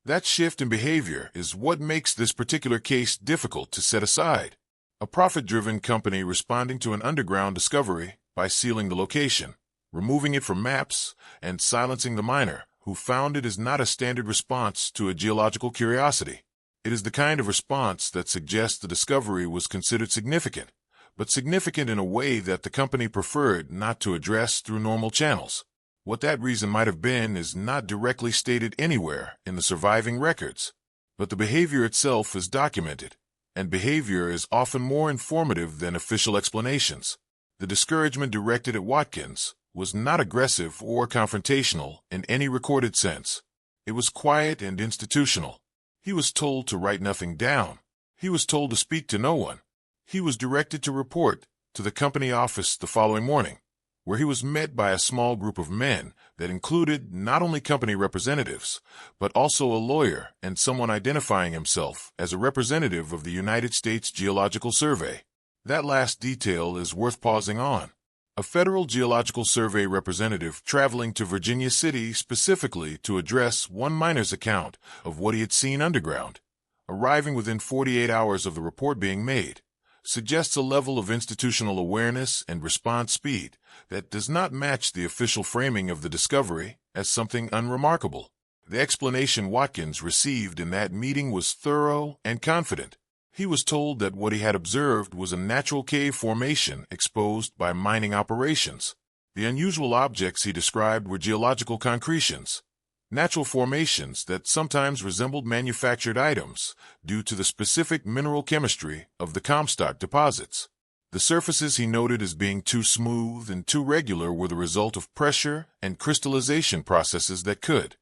That shift in behavior is what makes this particular case difficult to set aside. A profit-driven company responding to an underground discovery by sealing the location, removing it from maps, and silencing the miner who found it is not a standard response to a geological curiosity. It is the kind of response that suggests the discovery was considered significant, but significant in a way that the company preferred not to address through normal channels. What that reason might have been is not directly stated anywhere in the surviving records, but the behavior itself is documented, and behavior is often more informative than official explanations. The discouragement directed at Watkins was not aggressive or confrontational in any recorded sense. It was quiet and institutional. He was told to write nothing down. He was told to speak to no one. He was directed to report to the company office the following morning, where he was met by a small group of men that included not only company representatives, but also a lawyer and someone identifying himself as a representative of the United States Geological Survey. That last detail is worth pausing on. A Federal Geological Survey representative traveling to Virginia City specifically to address one miner's account of what he had seen underground, arriving within 48 hours of the report being made, suggests a level of institutional awareness and response speed that does not match the official framing of the discovery as something unremarkable. The explanation Watkins received in that meeting was thorough and confident. He was told that what he had observed was a natural cave formation exposed by mining operations. The unusual objects he described were geological concretions, natural formations that sometimes resembled manufactured items due to the specific mineral chemistry of the Comstock deposits. The surfaces he noted as being too smooth and too regular were the result of pressure and crystallization processes that could,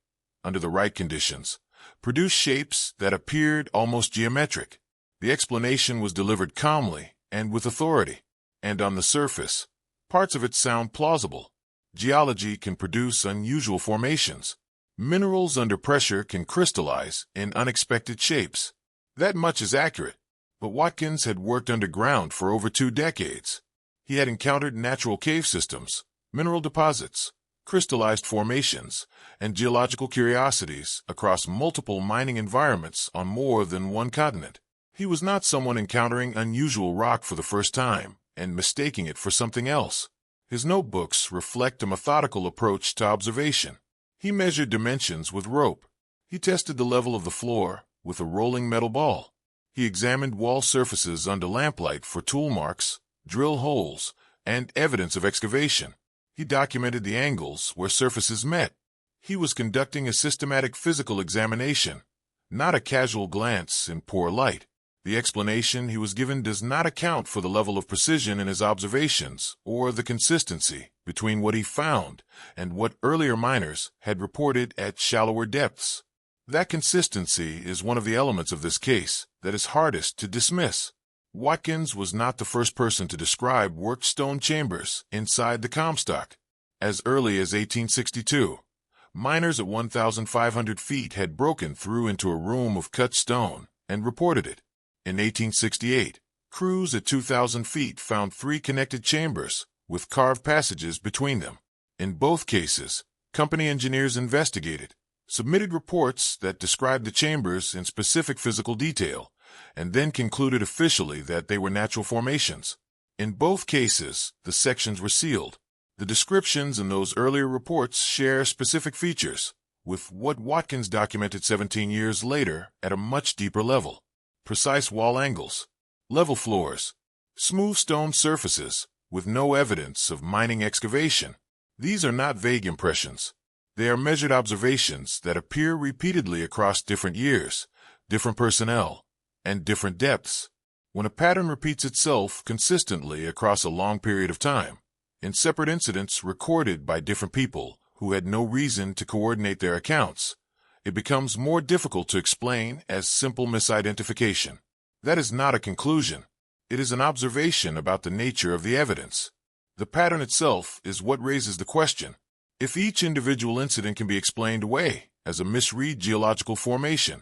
under the right conditions, produce shapes that appeared almost geometric. The explanation was delivered calmly and with authority, and on the surface, parts of it sound plausible. Geology can produce unusual formations. Minerals under pressure can crystallize in unexpected shapes. That much is accurate, but Watkins had worked underground for over 2 decades. He had encountered natural cave systems, mineral deposits, crystallized formations, and geological curiosities across multiple mining environments on more than one continent. He was not someone encountering unusual rock for the first time and mistaking it for something else. His notebooks reflect a methodical approach to observation. He measured dimensions with rope. He tested the level of the floor with a rolling metal ball. He examined wall surfaces under lamplight for tool marks, drill holes, and evidence of excavation. He documented the angles where surfaces met. He was conducting a systematic physical examination, not a casual glance in poor light. The explanation he was given does not account for the level of precision in his observations or the consistency between what he found and what earlier miners had reported at shallower depths. That consistency is one of the elements of this case that is hardest to dismiss. Watkins was not the first person to describe worked stone chambers inside the Comstock. As early as 1862, miners at 1,500 feet had broken through into a room of cut stone and reported it. In 1868, crews at 2,000 feet found 3 connected chambers with carved passages between them. In both cases, company engineers investigated, submitted reports that described the chambers in specific physical detail, and then concluded officially that they were natural formations. In both cases, the sections were sealed. The descriptions in those earlier reports share specific features with what Watkins documented 17 years later at a much deeper level. Precise wall angles, level floors, smooth stone surfaces with no evidence of mining excavation. These are not vague impressions. They are measured observations that appear repeatedly across different years, different personnel, and different depths. When a pattern repeats itself consistently across a long period of time, in separate incidents recorded by different people who had no reason to coordinate their accounts, it becomes more difficult to explain as simple misidentification. That is not a conclusion. It is an observation about the nature of the evidence. The pattern itself is what raises the question. If each individual incident can be explained away as a misread geological formation,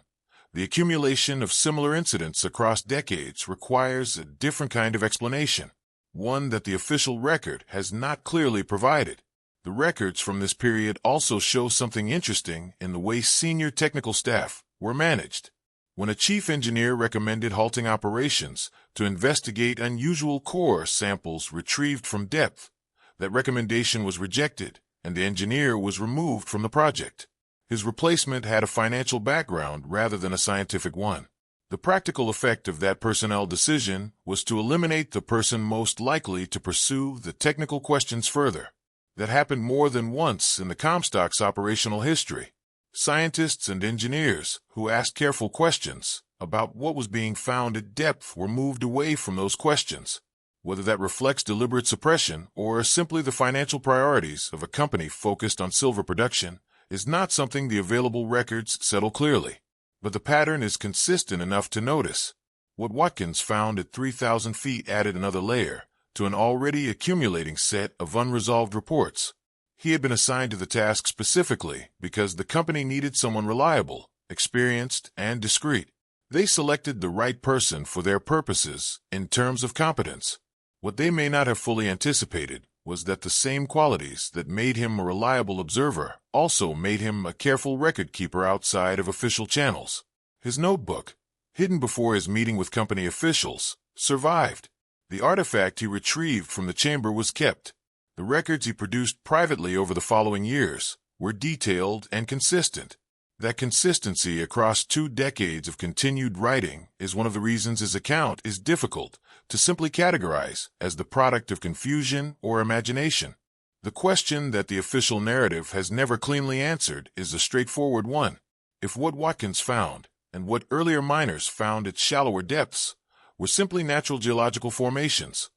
the accumulation of similar incidents across decades requires a different kind of explanation, one that the official record has not clearly provided. The records from this period also show something interesting in the way senior technical staff were managed. When a chief engineer recommended halting operations to investigate unusual core samples retrieved from depth, that recommendation was rejected, and the engineer was removed from the project. His replacement had a financial background rather than a scientific one. The practical effect of that personnel decision was to eliminate the person most likely to pursue the technical questions further. That happened more than once in the Comstock's operational history. Scientists and engineers who asked careful questions about what was being found at depth were moved away from those questions. Whether that reflects deliberate suppression or simply the financial priorities of a company focused on silver production is not something the available records settle clearly. But the pattern is consistent enough to notice. What Watkins found at 3,000 feet added another layer to an already accumulating set of unresolved reports. He had been assigned to the task specifically because the company needed someone reliable, experienced, and discreet. They selected the right person for their purposes in terms of competence. What they may not have fully anticipated was that the same qualities that made him a reliable observer also made him a careful record keeper outside of official channels. His notebook, hidden before his meeting with company officials, survived. The artifact he retrieved from the chamber was kept. The records he produced privately over the following years were detailed and consistent. That consistency across 2 decades of continued writing is one of the reasons his account is difficult to simply categorize as the product of confusion or imagination. The question that the official narrative has never cleanly answered is a straightforward one. If what Watkins found, and what earlier miners found at shallower depths, were simply natural geological formations,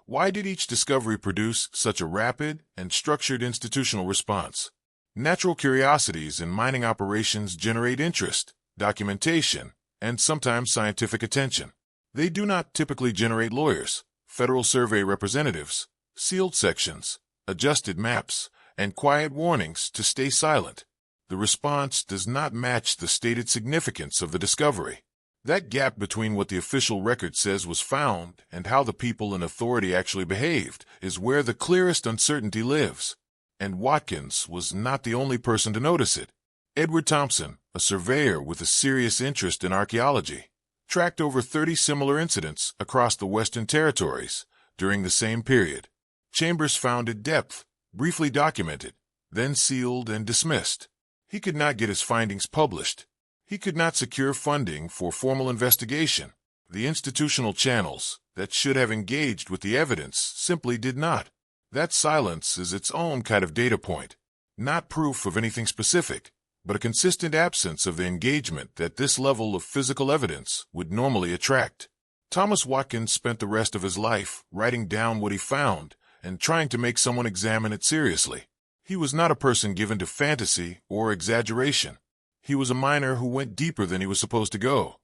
why did each discovery produce such a rapid and structured institutional response? Natural curiosities in mining operations generate interest, documentation, and sometimes scientific attention. They do not typically generate lawyers, Federal Survey representatives, sealed sections, adjusted maps, and quiet warnings to stay silent. The response does not match the stated significance of the discovery. That gap between what the official record says was found and how the people in authority actually behaved is where the clearest uncertainty lives. And Watkins was not the only person to notice it. Edward Thompson, a surveyor with a serious interest in archaeology, tracked over 30 similar incidents across the Western Territories during the same period. Chambers found at depth, briefly documented, then sealed and dismissed. He could not get his findings published. He could not secure funding for formal investigation. The institutional channels that should have engaged with the evidence simply did not. That silence is its own kind of data point, not proof of anything specific, but a consistent absence of the engagement that this level of physical evidence would normally attract. Thomas Watkins spent the rest of his life writing down what he found and trying to make someone examine it seriously. He was not a person given to fantasy or exaggeration. He was a miner who went deeper than he was supposed to go,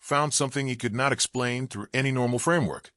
found something he could not explain through any normal framework,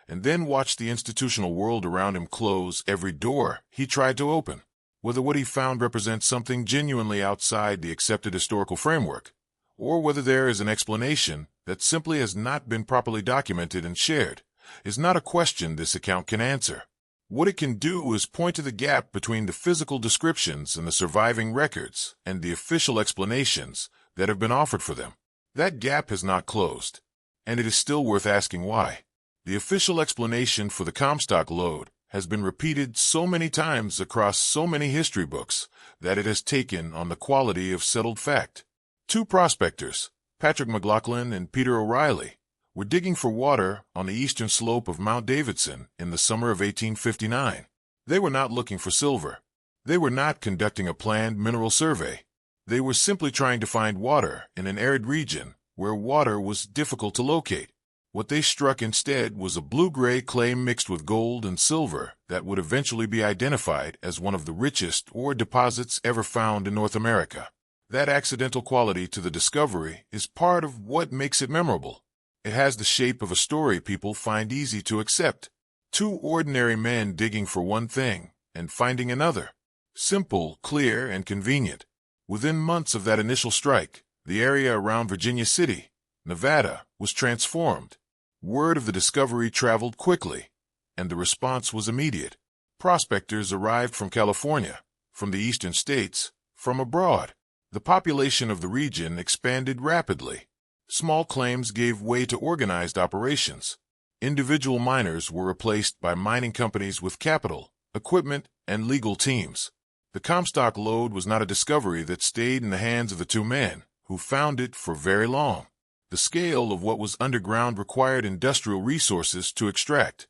and then watched the institutional world around him close every door he tried to open. Whether what he found represents something genuinely outside the accepted historical framework, or whether there is an explanation that simply has not been properly documented and shared, is not a question this account can answer. What it can do is point to the gap between the physical descriptions in the surviving records and the official explanations that have been offered for them. That gap has not closed, and it is still worth asking why. The official explanation for the Comstock Lode has been repeated so many times across so many history books that it has taken on the quality of settled fact. 2 prospectors, Patrick McLaughlin and Peter O'Reilly, were digging for water on the eastern slope of Mount Davidson in the summer of 1859. They were not looking for silver. They were not conducting a planned mineral survey. They were simply trying to find water in an arid region where water was difficult to locate. What they struck instead was a blue-gray clay mixed with gold and silver that would eventually be identified as one of the richest ore deposits ever found in North America. That accidental quality to the discovery is part of what makes it memorable. It has the shape of a story people find easy to accept. 2 ordinary men digging for one thing and finding another. Simple, clear, and convenient. Within months of that initial strike, the area around Virginia City, Nevada, was transformed. Word of the discovery traveled quickly, and the response was immediate. Prospectors arrived from California, from the eastern states, from abroad. The population of the region expanded rapidly. Small claims gave way to organized operations. Individual miners were replaced by mining companies with capital, equipment, and legal teams. The Comstock Lode was not a discovery that stayed in the hands of the two men who found it for very long. The scale of what was underground required industrial resources to extract,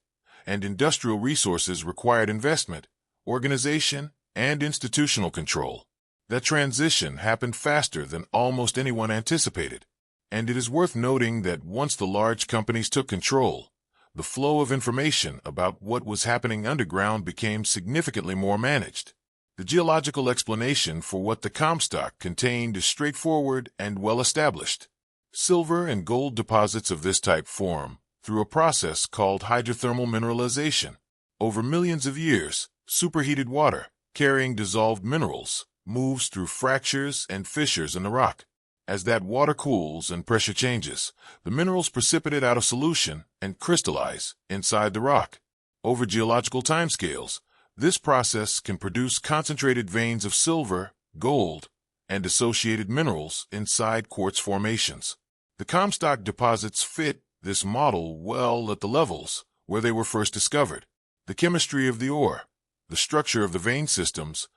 and industrial resources required investment, organization, and institutional control. That transition happened faster than almost anyone anticipated, and it is worth noting that once the large companies took control, the flow of information about what was happening underground became significantly more managed. The geological explanation for what the Comstock contained is straightforward and well-established. Silver and gold deposits of this type form through a process called hydrothermal mineralization. Over millions of years, superheated water, carrying dissolved minerals, moves through fractures and fissures in the rock. As that water cools and pressure changes, the minerals precipitate out of solution and crystallize inside the rock. Over geological timescales, this process can produce concentrated veins of silver, gold, and associated minerals inside quartz formations. The Comstock deposits fit this model well at the levels where they were first discovered. The chemistry of the ore, the structure of the vein systems,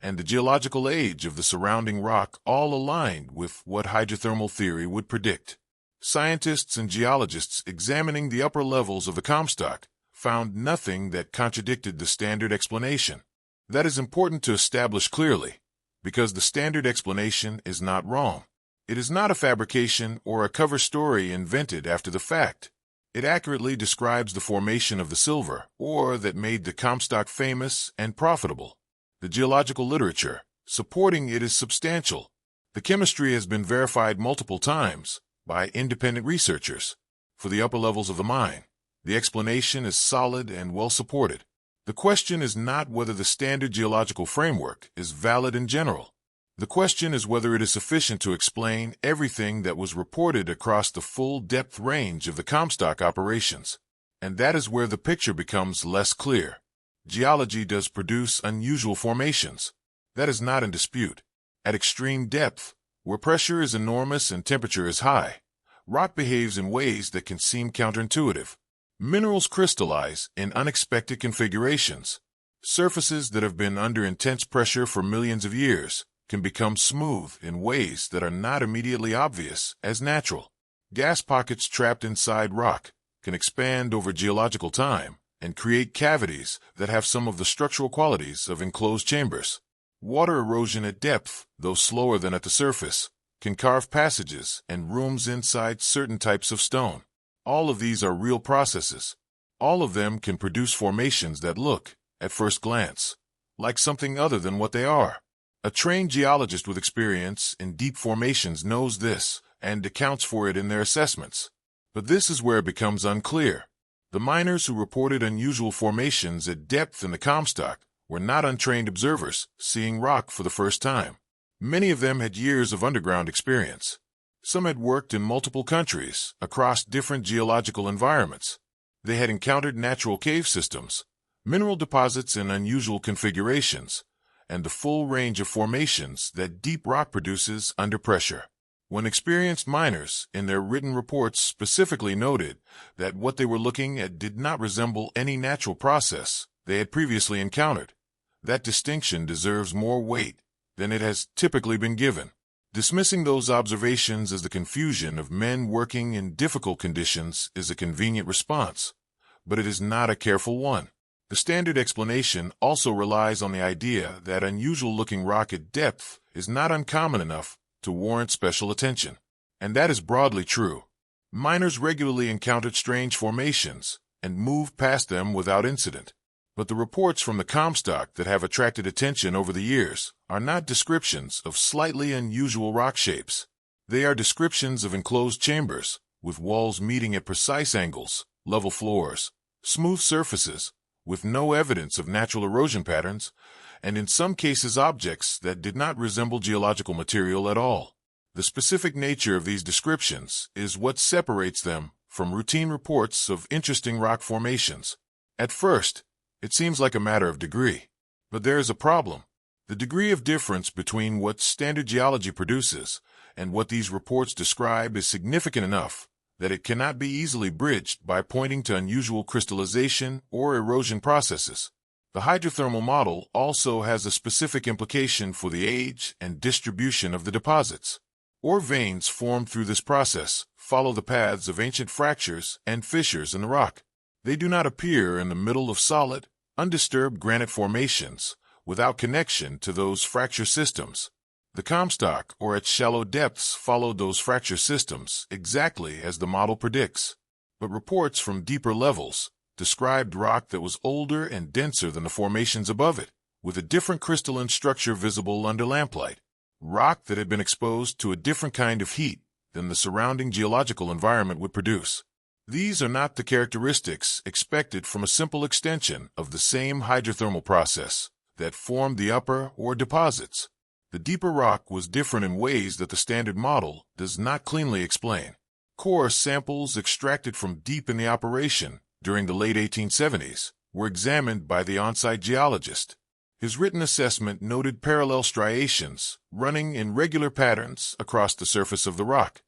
and the geological age of the surrounding rock all aligned with what hydrothermal theory would predict. Scientists and geologists examining the upper levels of the Comstock found nothing that contradicted the standard explanation. That is important to establish clearly, because the standard explanation is not wrong. It is not a fabrication or a cover story invented after the fact. It accurately describes the formation of the silver ore that made the Comstock famous and profitable. The geological literature supporting it is substantial. The chemistry has been verified multiple times by independent researchers. For the upper levels of the mine, the explanation is solid and well supported. The question is not whether the standard geological framework is valid in general. The question is whether it is sufficient to explain everything that was reported across the full depth range of the Comstock operations. And that is where the picture becomes less clear. Geology does produce unusual formations. That is not in dispute. At extreme depth, where pressure is enormous and temperature is high, rock behaves in ways that can seem counterintuitive. Minerals crystallize in unexpected configurations. Surfaces that have been under intense pressure for millions of years can become smooth in ways that are not immediately obvious as natural. Gas pockets trapped inside rock can expand over geological time and create cavities that have some of the structural qualities of enclosed chambers. Water erosion at depth, though slower than at the surface, can carve passages and rooms inside certain types of stone. All of these are real processes. All of them can produce formations that look, at first glance, like something other than what they are. A trained geologist with experience in deep formations knows this and accounts for it in their assessments. But this is where it becomes unclear. The miners who reported unusual formations at depth in the Comstock were not untrained observers seeing rock for the first time. Many of them had years of underground experience. Some had worked in multiple countries across different geological environments. They had encountered natural cave systems, mineral deposits in unusual configurations, and the full range of formations that deep rock produces under pressure. When experienced miners in their written reports specifically noted that what they were looking at did not resemble any natural process they had previously encountered, that distinction deserves more weight than it has typically been given. Dismissing those observations as the confusion of men working in difficult conditions is a convenient response, but it is not a careful one. The standard explanation also relies on the idea that unusual-looking rock at depth is not uncommon enough to warrant special attention, and that is broadly true. Miners regularly encountered strange formations and moved past them without incident. But the reports from the Comstock that have attracted attention over the years are not descriptions of slightly unusual rock shapes. They are descriptions of enclosed chambers, with walls meeting at precise angles, level floors, smooth surfaces, with no evidence of natural erosion patterns, and in some cases objects that did not resemble geological material at all. The specific nature of these descriptions is what separates them from routine reports of interesting rock formations. At first, it seems like a matter of degree. But there is a problem. The degree of difference between what standard geology produces and what these reports describe is significant enough that it cannot be easily bridged by pointing to unusual crystallization or erosion processes. The hydrothermal model also has a specific implication for the age and distribution of the deposits. Ore veins formed through this process follow the paths of ancient fractures and fissures in the rock. They do not appear in the middle of solid, undisturbed granite formations without connection to those fracture systems. The Comstock, or at shallow depths, followed those fracture systems exactly as the model predicts. But reports from deeper levels described rock that was older and denser than the formations above it, with a different crystalline structure visible under lamplight. Rock that had been exposed to a different kind of heat than the surrounding geological environment would produce. These are not the characteristics expected from a simple extension of the same hydrothermal process that formed the upper ore deposits. The deeper rock was different in ways that the standard model does not cleanly explain. Core samples extracted from deep in the operation during the late 1870s were examined by the on-site geologist. His written assessment noted parallel striations running in regular patterns across the surface of the rock.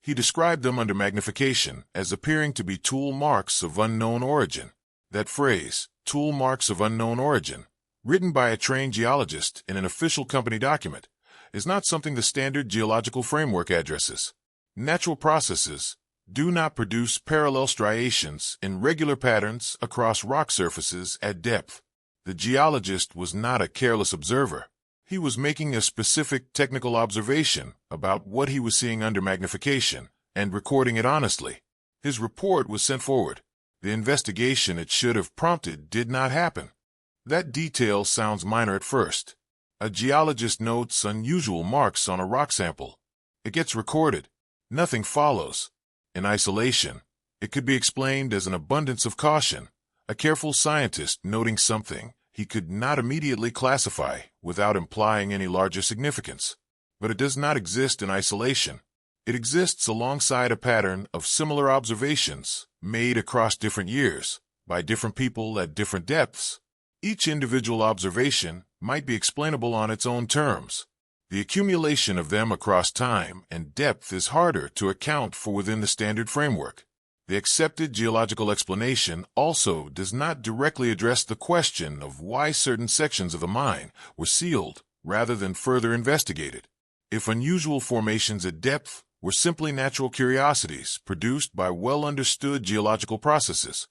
He described them under magnification as appearing to be tool marks of unknown origin. That phrase, tool marks of unknown origin, written by a trained geologist in an official company document, is not something the standard geological framework addresses. Natural processes do not produce parallel striations in regular patterns across rock surfaces at depth. The geologist was not a careless observer. He was making a specific technical observation about what he was seeing under magnification and recording it honestly. His report was sent forward. The investigation it should have prompted did not happen. That detail sounds minor at first. A geologist notes unusual marks on a rock sample. It gets recorded. Nothing follows. In isolation, it could be explained as an abundance of caution, a careful scientist noting something he could not immediately classify without implying any larger significance. But it does not exist in isolation. It exists alongside a pattern of similar observations made across different years, by different people at different depths. Each individual observation might be explainable on its own terms. The accumulation of them across time and depth is harder to account for within the standard framework. The accepted geological explanation also does not directly address the question of why certain sections of the mine were sealed rather than further investigated. If unusual formations at depth were simply natural curiosities produced by well-understood geological processes,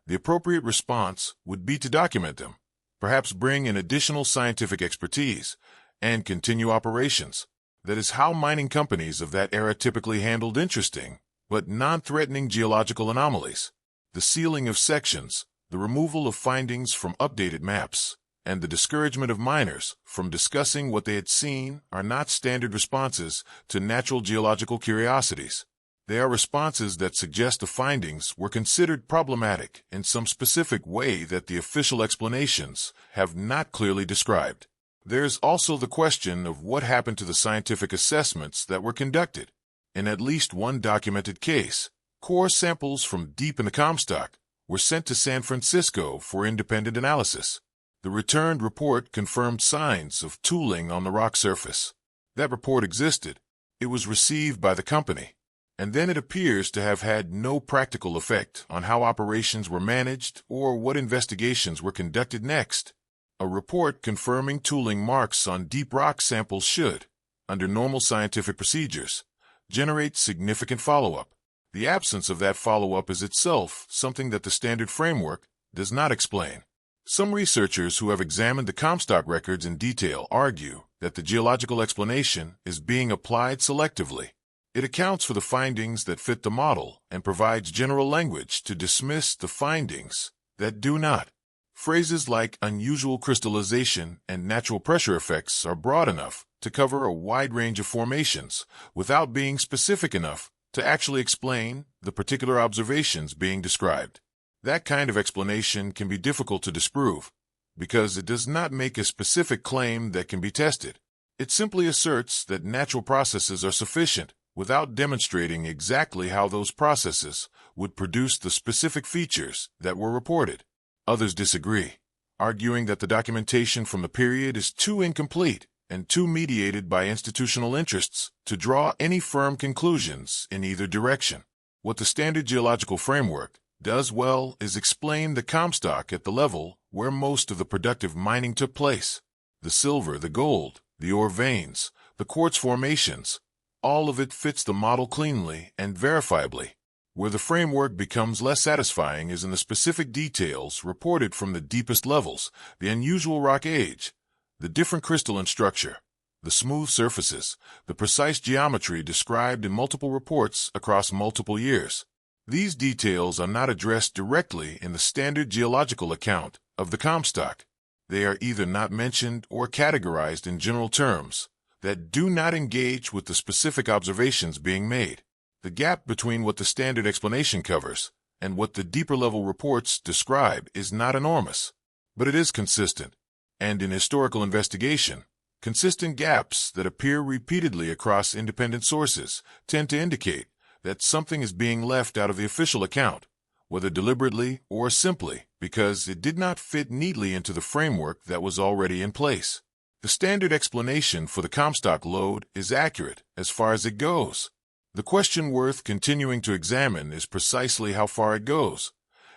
the appropriate response would be to document them, perhaps bring in additional scientific expertise, and continue operations. That is how mining companies of that era typically handled interesting but non-threatening geological anomalies. The sealing of sections, the removal of findings from updated maps, and the discouragement of miners from discussing what they had seen are not standard responses to natural geological curiosities. They are responses that suggest the findings were considered problematic in some specific way that the official explanations have not clearly described. There is also the question of what happened to the scientific assessments that were conducted. In at least one documented case, core samples from deep in the Comstock were sent to San Francisco for independent analysis. The returned report confirmed signs of tooling on the rock surface. That report existed. It was received by the company, and then it appears to have had no practical effect on how operations were managed or what investigations were conducted next. A report confirming tooling marks on deep rock samples should, under normal scientific procedures, generate significant follow-up. The absence of that follow-up is itself something that the standard framework does not explain. Some researchers who have examined the Comstock records in detail argue that the geological explanation is being applied selectively. It accounts for the findings that fit the model and provides general language to dismiss the findings that do not. Phrases like unusual crystallization and natural pressure effects are broad enough to cover a wide range of formations without being specific enough to actually explain the particular observations being described. That kind of explanation can be difficult to disprove because it does not make a specific claim that can be tested. It simply asserts that natural processes are sufficient without demonstrating exactly how those processes would produce the specific features that were reported. Others disagree, arguing that the documentation from the period is too incomplete and too mediated by institutional interests to draw any firm conclusions in either direction. What the Standard Geological Framework does well is explain the Comstock at the level where most of the productive mining took place. The silver, the gold, the ore veins, the quartz formations, all of it fits the model cleanly and verifiably. Where the framework becomes less satisfying is in the specific details reported from the deepest levels, the unusual rock age, the different crystalline structure, the smooth surfaces, the precise geometry described in multiple reports across multiple years. These details are not addressed directly in the standard geological account of the Comstock. They are either not mentioned or categorized in general terms that do not engage with the specific observations being made. The gap between what the standard explanation covers and what the deeper-level reports describe is not enormous, but it is consistent. And in historical investigation, consistent gaps that appear repeatedly across independent sources tend to indicate that something is being left out of the official account, whether deliberately or simply because it did not fit neatly into the framework that was already in place. The standard explanation for the Comstock Lode is accurate as far as it goes. The question worth continuing to examine is precisely how far it goes,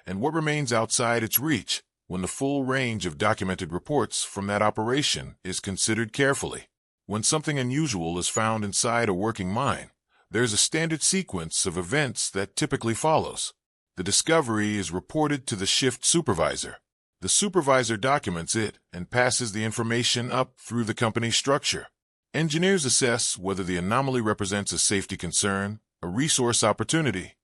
and what remains outside its reach when the full range of documented reports from that operation is considered carefully. When something unusual is found inside a working mine, there's a standard sequence of events that typically follows. The discovery is reported to the shift supervisor. The supervisor documents it and passes the information up through the company structure. Engineers assess whether the anomaly represents a safety concern, a resource opportunity,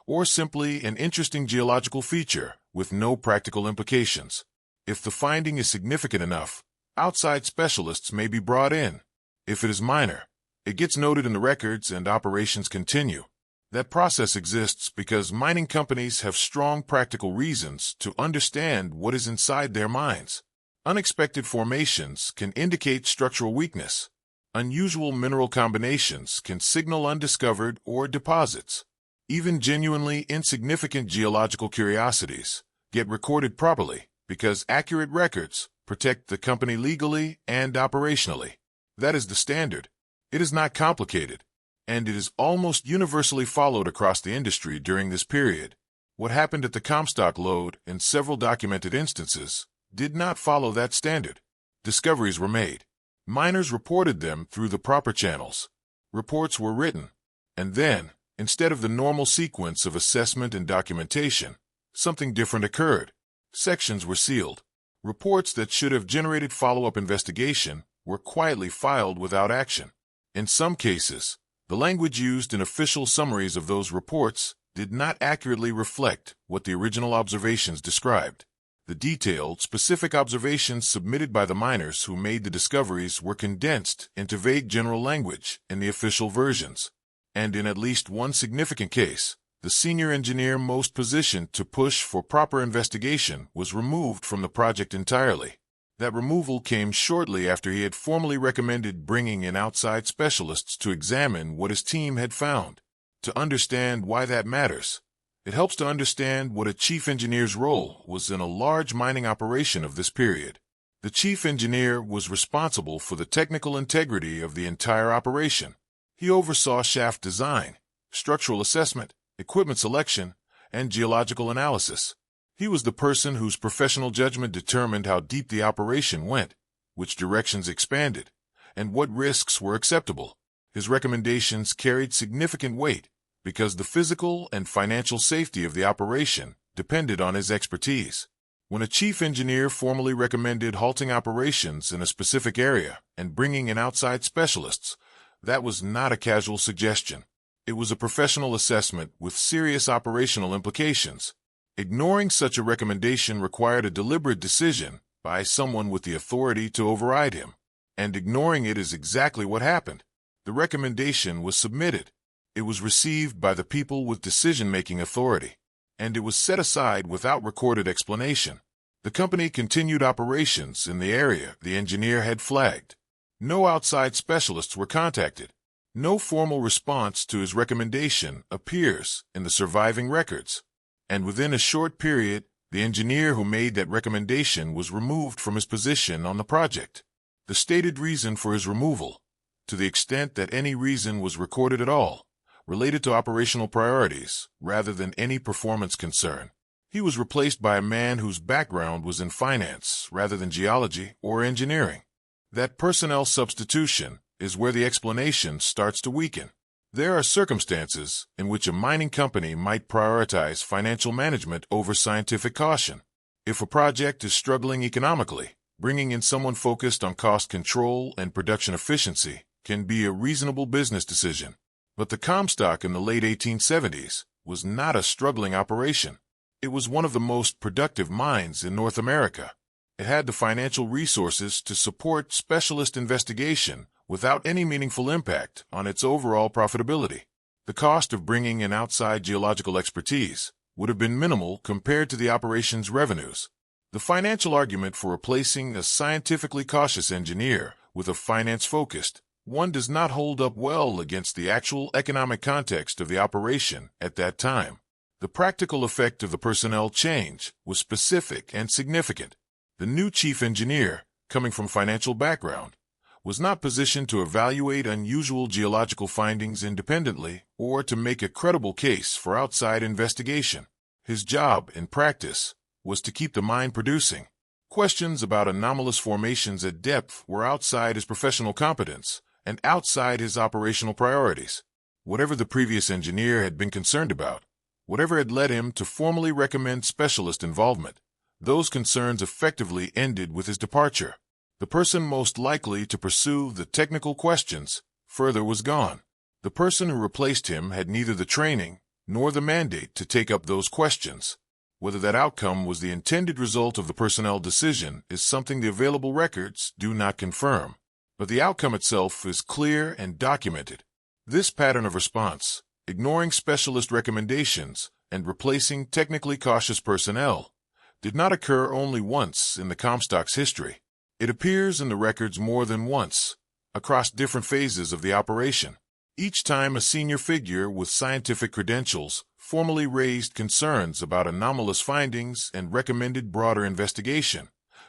or simply an interesting geological feature with no practical implications. If the finding is significant enough, outside specialists may be brought in. If it is minor, it gets noted in the records and operations continue. That process exists because mining companies have strong practical reasons to understand what is inside their mines. Unexpected formations can indicate structural weakness. Unusual mineral combinations can signal undiscovered ore deposits. Even genuinely insignificant geological curiosities get recorded properly because accurate records protect the company legally and operationally. That is the standard. It is not complicated, and it is almost universally followed across the industry during this period. What happened at the Comstock Lode in several documented instances did not follow that standard. Discoveries were made. Miners reported them through the proper channels. Reports were written, and then, instead of the normal sequence of assessment and documentation, something different occurred. Sections were sealed. Reports that should have generated follow-up investigation were quietly filed without action. In some cases, the language used in official summaries of those reports did not accurately reflect what the original observations described. The detailed, specific observations submitted by the miners who made the discoveries were condensed into vague general language in the official versions. And in at least one significant case, the senior engineer most positioned to push for proper investigation was removed from the project entirely. That removal came shortly after he had formally recommended bringing in outside specialists to examine what his team had found. To understand why that matters, it helps to understand what a chief engineer's role was in a large mining operation of this period. The chief engineer was responsible for the technical integrity of the entire operation. He oversaw shaft design, structural assessment, equipment selection, and geological analysis. He was the person whose professional judgment determined how deep the operation went, which directions expanded, and what risks were acceptable. His recommendations carried significant weight because the physical and financial safety of the operation depended on his expertise. When a chief engineer formally recommended halting operations in a specific area and bringing in outside specialists, that was not a casual suggestion. It was a professional assessment with serious operational implications. Ignoring such a recommendation required a deliberate decision by someone with the authority to override him. And ignoring it is exactly what happened. The recommendation was submitted. It was received by the people with decision-making authority, and it was set aside without recorded explanation. The company continued operations in the area the engineer had flagged. No outside specialists were contacted. No formal response to his recommendation appears in the surviving records. And within a short period, The engineer who made that recommendation was removed from his position on the project. The stated reason for his removal, to the extent that any reason was recorded at all, related to operational priorities rather than any performance concern. He was replaced by a man whose background was in finance rather than geology or engineering. That personnel substitution is where the explanation starts to weaken. There are circumstances in which a mining company might prioritize financial management over scientific caution. If a project is struggling economically, bringing in someone focused on cost control and production efficiency can be a reasonable business decision. But the Comstock in the late 1870s was not a struggling operation. It was one of the most productive mines in North America. It had the financial resources to support specialist investigation without any meaningful impact on its overall profitability. The cost of bringing in outside geological expertise would have been minimal compared to the operation's revenues. The financial argument for replacing a scientifically cautious engineer with a finance-focused one does not hold up well against the actual economic context of the operation at that time. The practical effect of the personnel change was specific and significant. The new chief engineer, coming from financial background, was not positioned to evaluate unusual geological findings independently or to make a credible case for outside investigation. His job, in practice, was to keep the mine producing. Questions about anomalous formations at depth were outside his professional competence and outside his operational priorities. Whatever the previous engineer had been concerned about, whatever had led him to formally recommend specialist involvement, those concerns effectively ended with his departure. The person most likely to pursue the technical questions further was gone. The person who replaced him had neither the training nor the mandate to take up those questions. Whether that outcome was the intended result of the personnel decision is something the available records do not confirm, but the outcome itself is clear and documented. This pattern of response, ignoring specialist recommendations and replacing technically cautious personnel, did not occur only once in the Comstock's history. It appears in the records more than once, across different phases of the operation. Each time a senior figure with scientific credentials formally raised concerns about anomalous findings and recommended broader investigation,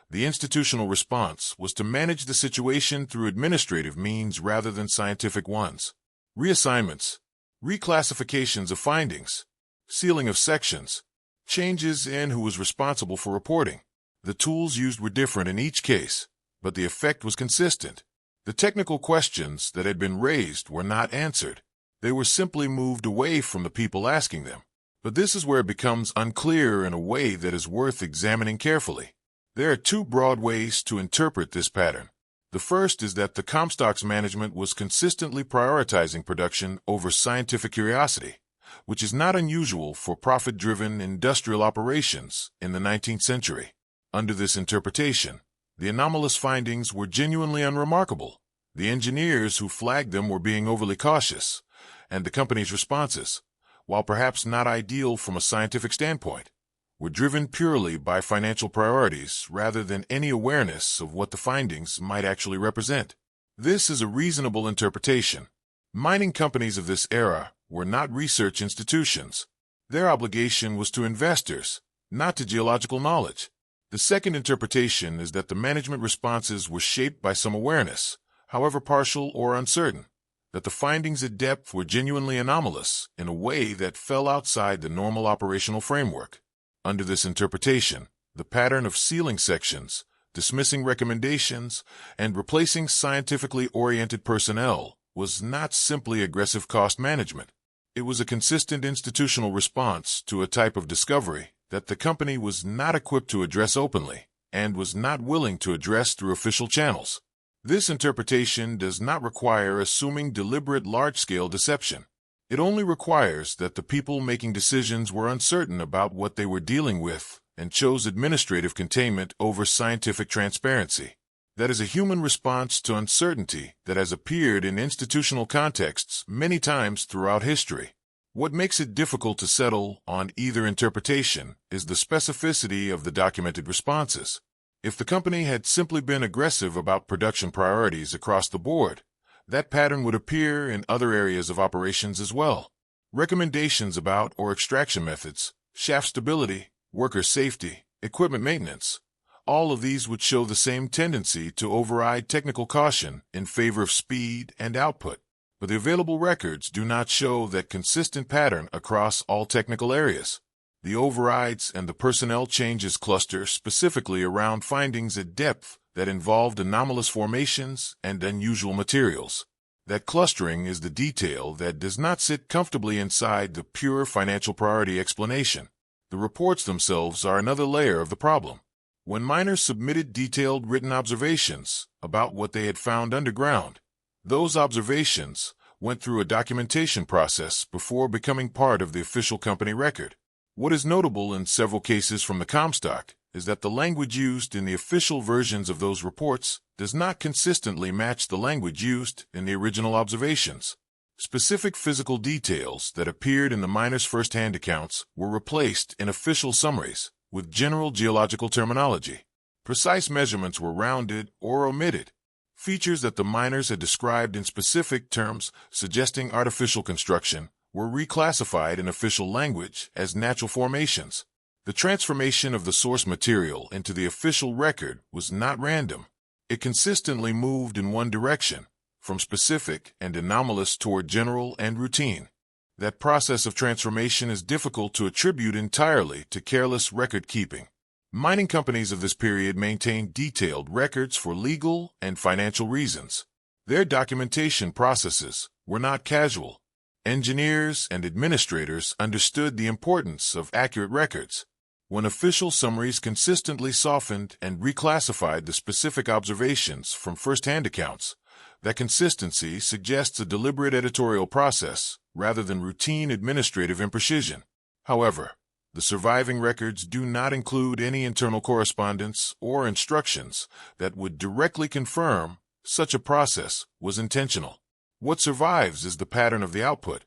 the institutional response was to manage the situation through administrative means rather than scientific ones. Reassignments, reclassifications of findings, sealing of sections, changes in who was responsible for reporting. The tools used were different in each case, but the effect was consistent. The technical questions that had been raised were not answered. They were simply moved away from the people asking them. But this is where it becomes unclear in a way that is worth examining carefully. There are two broad ways to interpret this pattern. The first is that the Comstock's management was consistently prioritizing production over scientific curiosity, which is not unusual for profit-driven industrial operations in the 19th century. Under this interpretation, the anomalous findings were genuinely unremarkable. The engineers who flagged them were being overly cautious, and the company's responses, while perhaps not ideal from a scientific standpoint, were driven purely by financial priorities rather than any awareness of what the findings might actually represent. This is a reasonable interpretation. Mining companies of this era were not research institutions. Their obligation was to investors, not to geological knowledge. The second interpretation is that the management responses were shaped by some awareness, however partial or uncertain, that the findings at depth were genuinely anomalous in a way that fell outside the normal operational framework. Under this interpretation, the pattern of sealing sections, dismissing recommendations, and replacing scientifically oriented personnel was not simply aggressive cost management. It was a consistent institutional response to a type of discovery that the company was not equipped to address openly and was not willing to address through official channels. This interpretation does not require assuming deliberate large-scale deception. It only requires that the people making decisions were uncertain about what they were dealing with and chose administrative containment over scientific transparency. That is a human response to uncertainty that has appeared in institutional contexts many times throughout history. What makes it difficult to settle on either interpretation is the specificity of the documented responses. If the company had simply been aggressive about production priorities across the board, that pattern would appear in other areas of operations as well. Recommendations about or extraction methods, shaft stability, worker safety, equipment maintenance. All of these would show the same tendency to override technical caution in favor of speed and output. But the available records do not show that consistent pattern across all technical areas. The overrides and the personnel changes cluster specifically around findings at depth that involved anomalous formations and unusual materials. That clustering is the detail that does not sit comfortably inside the pure financial priority explanation. The reports themselves are another layer of the problem. When miners submitted detailed written observations about what they had found underground, those observations went through a documentation process before becoming part of the official company record. What is notable in several cases from the Comstock is that the language used in the official versions of those reports does not consistently match the language used in the original observations. Specific physical details that appeared in the miners' first-hand accounts were replaced in official summaries with general geological terminology. Precise measurements were rounded or omitted. Features that the miners had described in specific terms suggesting artificial construction were reclassified in official language as natural formations. The transformation of the source material into the official record was not random. It consistently moved in one direction, from specific and anomalous toward general and routine. That process of transformation is difficult to attribute entirely to careless record-keeping. Mining companies of this period maintained detailed records for legal and financial reasons. Their documentation processes were not casual. Engineers and administrators understood the importance of accurate records. When official summaries consistently softened and reclassified the specific observations from first-hand accounts, that consistency suggests a deliberate editorial process rather than routine administrative imprecision. However, the surviving records do not include any internal correspondence or instructions that would directly confirm such a process was intentional. What survives is the pattern of the output,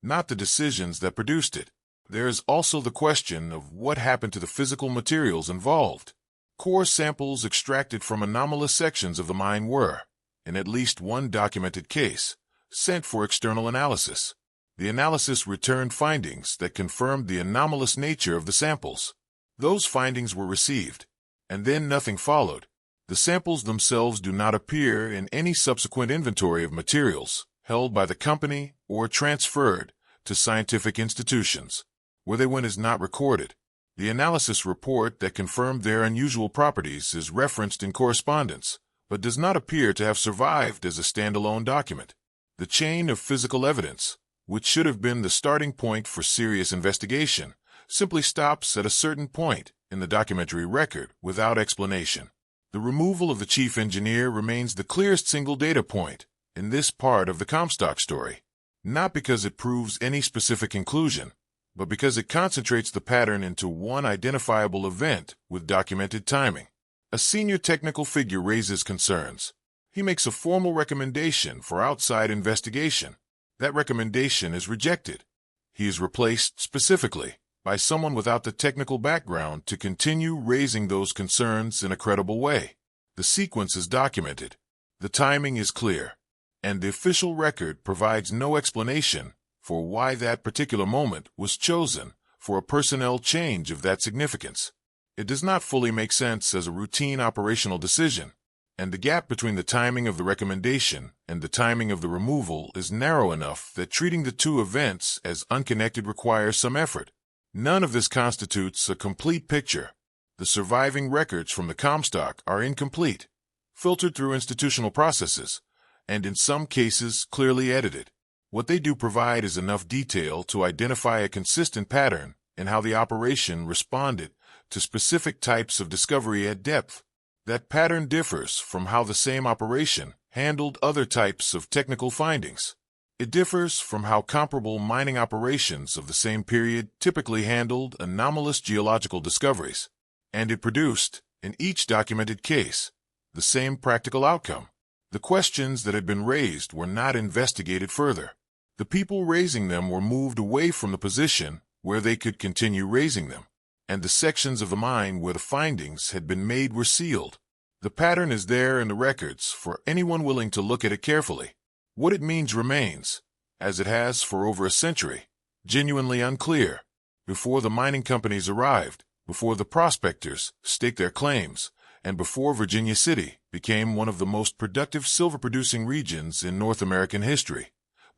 not the decisions that produced it. There is also the question of what happened to the physical materials involved. Core samples extracted from anomalous sections of the mine were, in at least one documented case, sent for external analysis. The analysis returned findings that confirmed the anomalous nature of the samples. Those findings were received, and then nothing followed. The samples themselves do not appear in any subsequent inventory of materials held by the company or transferred to scientific institutions. Where they went is not recorded. The analysis report that confirmed their unusual properties is referenced in correspondence, but does not appear to have survived as a standalone document. The chain of physical evidence, which should have been the starting point for serious investigation, simply stops at a certain point in the documentary record without explanation. The removal of the chief engineer remains the clearest single data point in this part of the Comstock story, not because it proves any specific conclusion, but because it concentrates the pattern into one identifiable event with documented timing. A senior technical figure raises concerns. He makes a formal recommendation for outside investigation. That recommendation is rejected. He is replaced specifically by someone without the technical background to continue raising those concerns in a credible way. The sequence is documented. The timing is clear. And the official record provides no explanation for why that particular moment was chosen for a personnel change of that significance. It does not fully make sense as a routine operational decision, and the gap between the timing of the recommendation and the timing of the removal is narrow enough that treating the two events as unconnected requires some effort. None of this constitutes a complete picture. The surviving records from the Comstock are incomplete, filtered through institutional processes, and in some cases clearly edited. What they do provide is enough detail to identify a consistent pattern in how the operation responded to specific types of discovery at depth. That pattern differs from how the same operation handled other types of technical findings. It differs from how comparable mining operations of the same period typically handled anomalous geological discoveries, and it produced, in each documented case, the same practical outcome. The questions that had been raised were not investigated further. The people raising them were moved away from the position where they could continue raising them, and the sections of the mine where the findings had been made were sealed. The pattern is there in the records for anyone willing to look at it carefully. What it means remains, as it has for over a century, genuinely unclear. Before the mining companies arrived, before the prospectors staked their claims, and before Virginia City became one of the most productive silver-producing regions in North American history.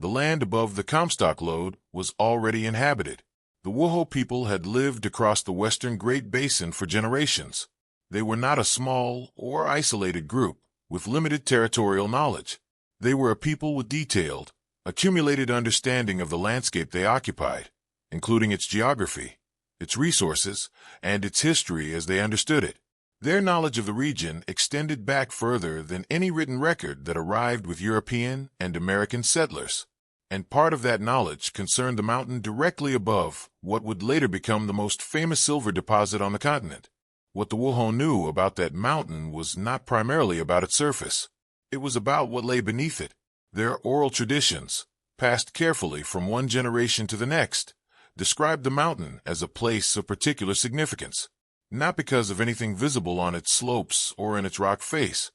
The land above the Comstock Lode was already inhabited. The Whoa people had lived across the western Great Basin for generations. They were not a small or isolated group with limited territorial knowledge. They were a people with detailed, accumulated understanding of the landscape they occupied, including its geography, its resources, and its history as they understood it. Their knowledge of the region extended back further than any written record that arrived with European and American settlers, and part of that knowledge concerned the mountain directly above what would later become the most famous silver deposit on the continent. What the Whoa knew about that mountain was not primarily about its surface. It was about what lay beneath it. Their oral traditions, passed carefully from one generation to the next, described the mountain as a place of particular significance, not because of anything visible on its slopes or in its rock face,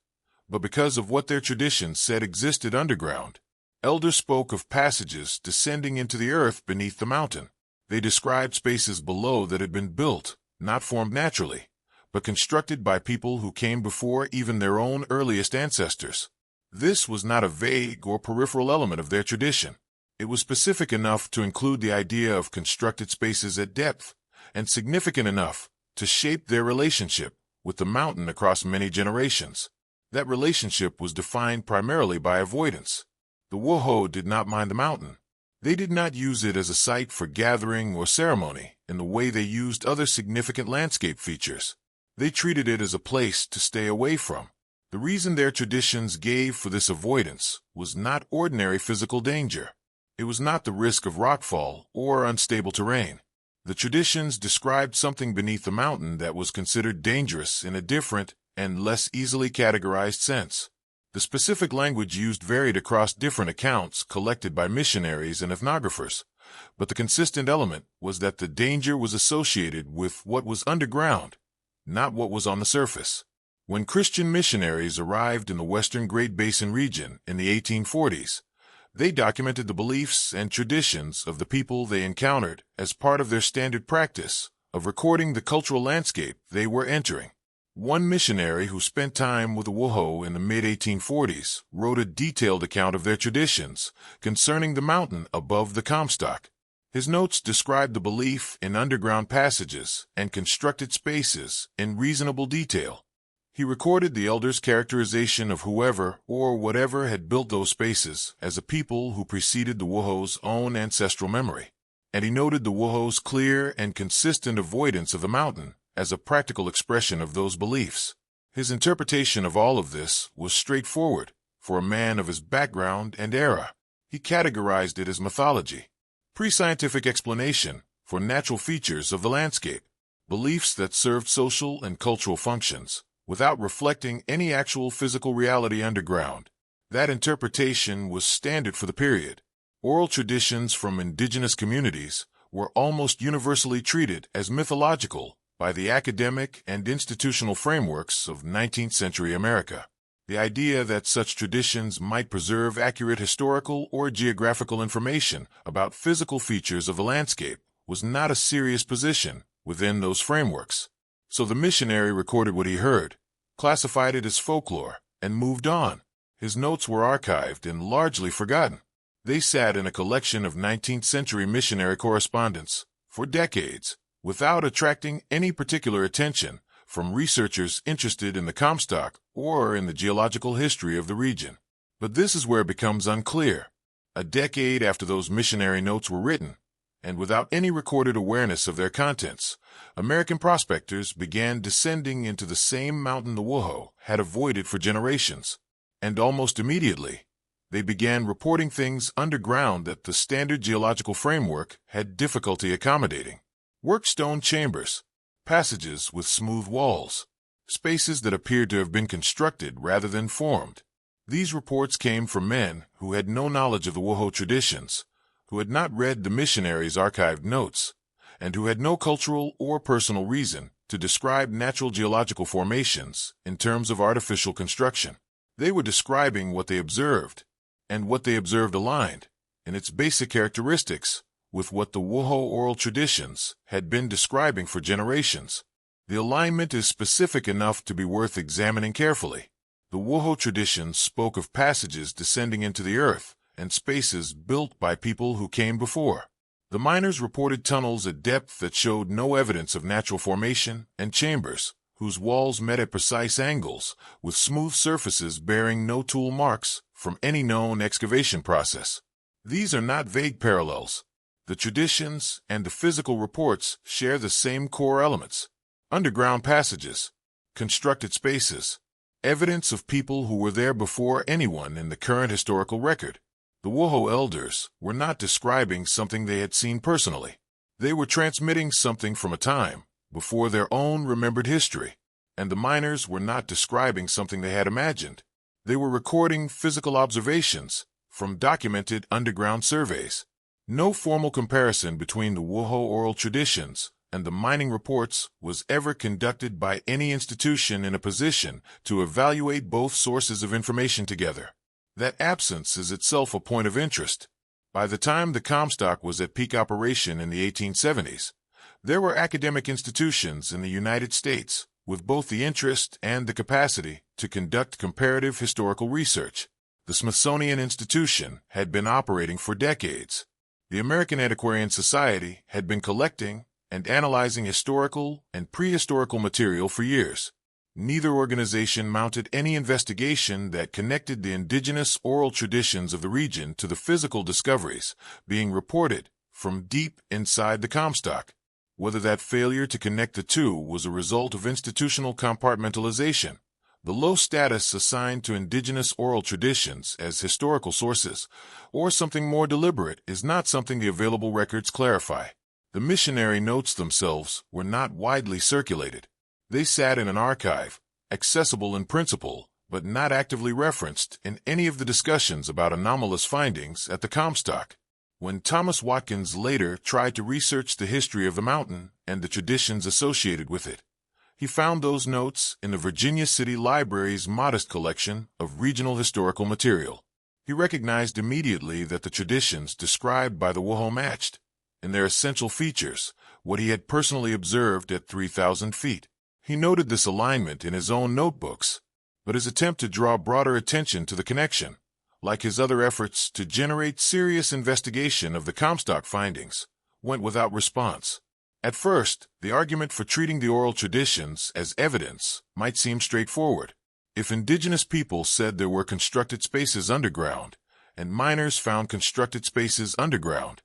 but because of what their traditions said existed underground. Elders spoke of passages descending into the earth beneath the mountain. They described spaces below that had been built, not formed naturally, but constructed by people who came before even their own earliest ancestors. This was not a vague or peripheral element of their tradition. It was specific enough to include the idea of constructed spaces at depth, and significant enough to shape their relationship with the mountain across many generations. That relationship was defined primarily by avoidance. The Whoa did not mind the mountain. They did not use it as a site for gathering or ceremony in the way they used other significant landscape features. They treated it as a place to stay away from. The reason their traditions gave for this avoidance was not ordinary physical danger. It was not the risk of rockfall or unstable terrain. The traditions described something beneath the mountain that was considered dangerous in a different and less easily categorized sense. The specific language used varied across different accounts collected by missionaries and ethnographers, but the consistent element was that the danger was associated with what was underground, not what was on the surface. When Christian missionaries arrived in the western Great Basin region in the 1840s, they documented the beliefs and traditions of the people they encountered as part of their standard practice of recording the cultural landscape they were entering. One missionary who spent time with the Whoa in the mid-1840s wrote a detailed account of their traditions concerning the mountain above the Comstock. His notes described the belief in underground passages and constructed spaces in reasonable detail. He recorded the elders' characterization of whoever or whatever had built those spaces as a people who preceded the Whoa's own ancestral memory, and he noted the Whoa's clear and consistent avoidance of the mountain as a practical expression of those beliefs. His interpretation of all of this was straightforward for a man of his background and era. He categorized it as mythology, pre-scientific explanation for natural features of the landscape, beliefs that served social and cultural functions, without reflecting any actual physical reality underground. That interpretation was standard for the period. Oral traditions from indigenous communities were almost universally treated as mythological by the academic and institutional frameworks of 19th century America. The idea that such traditions might preserve accurate historical or geographical information about physical features of the landscape was not a serious position within those frameworks. So the missionary recorded what he heard, classified it as folklore, and moved on. His notes were archived and largely forgotten. They sat in a collection of 19th century missionary correspondence for decades, without attracting any particular attention from researchers interested in the Comstock or in the geological history of the region. But this is where it becomes unclear. A decade after those missionary notes were written, and without any recorded awareness of their contents, American prospectors began descending into the same mountain the Whoa had avoided for generations, and almost immediately, they began reporting things underground that the standard geological framework had difficulty accommodating. Workstone chambers, passages with smooth walls, spaces that appeared to have been constructed rather than formed. These reports came from men who had no knowledge of the Whoa traditions, who had not read the missionaries' archived notes, and who had no cultural or personal reason to describe natural geological formations in terms of artificial construction. They were describing what they observed, and what they observed aligned, in its basic characteristics, with what the Wuho oral traditions had been describing for generations. The alignment is specific enough to be worth examining carefully. The Wuho traditions spoke of passages descending into the earth and spaces built by people who came before. The miners reported tunnels at depth that showed no evidence of natural formation and chambers whose walls met at precise angles, with smooth surfaces bearing no tool marks from any known excavation process. These are not vague parallels. The traditions and the physical reports share the same core elements: underground passages, constructed spaces, evidence of people who were there before anyone in the current historical record. The Wuho elders were not describing something they had seen personally. They were transmitting something from a time before their own remembered history, and the miners were not describing something they had imagined. They were recording physical observations from documented underground surveys. No formal comparison between the Wuho oral traditions and the mining reports was ever conducted by any institution in a position to evaluate both sources of information together. That absence is itself a point of interest. By the time the Comstock was at peak operation in the 1870s, there were academic institutions in the United States with both the interest and the capacity to conduct comparative historical research. The Smithsonian Institution had been operating for decades. The American Antiquarian Society had been collecting and analyzing historical and prehistorical material for years. Neither organization mounted any investigation that connected the indigenous oral traditions of the region to the physical discoveries being reported from deep inside the Comstock. Whether that failure to connect the two was a result of institutional compartmentalization, the low status assigned to indigenous oral traditions as historical sources, or something more deliberate is not something the available records clarify. The missionary notes themselves were not widely circulated. They sat in an archive, accessible in principle, but not actively referenced in any of the discussions about anomalous findings at the Comstock. When Thomas Watkins later tried to research the history of the mountain and the traditions associated with it, he found those notes in the Virginia City Library's modest collection of regional historical material. He recognized immediately that the traditions described by the Wuho matched, in their essential features, what he had personally observed at 3,000 feet. He noted this alignment in his own notebooks, but his attempt to draw broader attention to the connection, like his other efforts to generate serious investigation of the Comstock findings, went without response. At first, the argument for treating the oral traditions as evidence might seem straightforward. If indigenous people said there were constructed spaces underground, and miners found constructed spaces underground,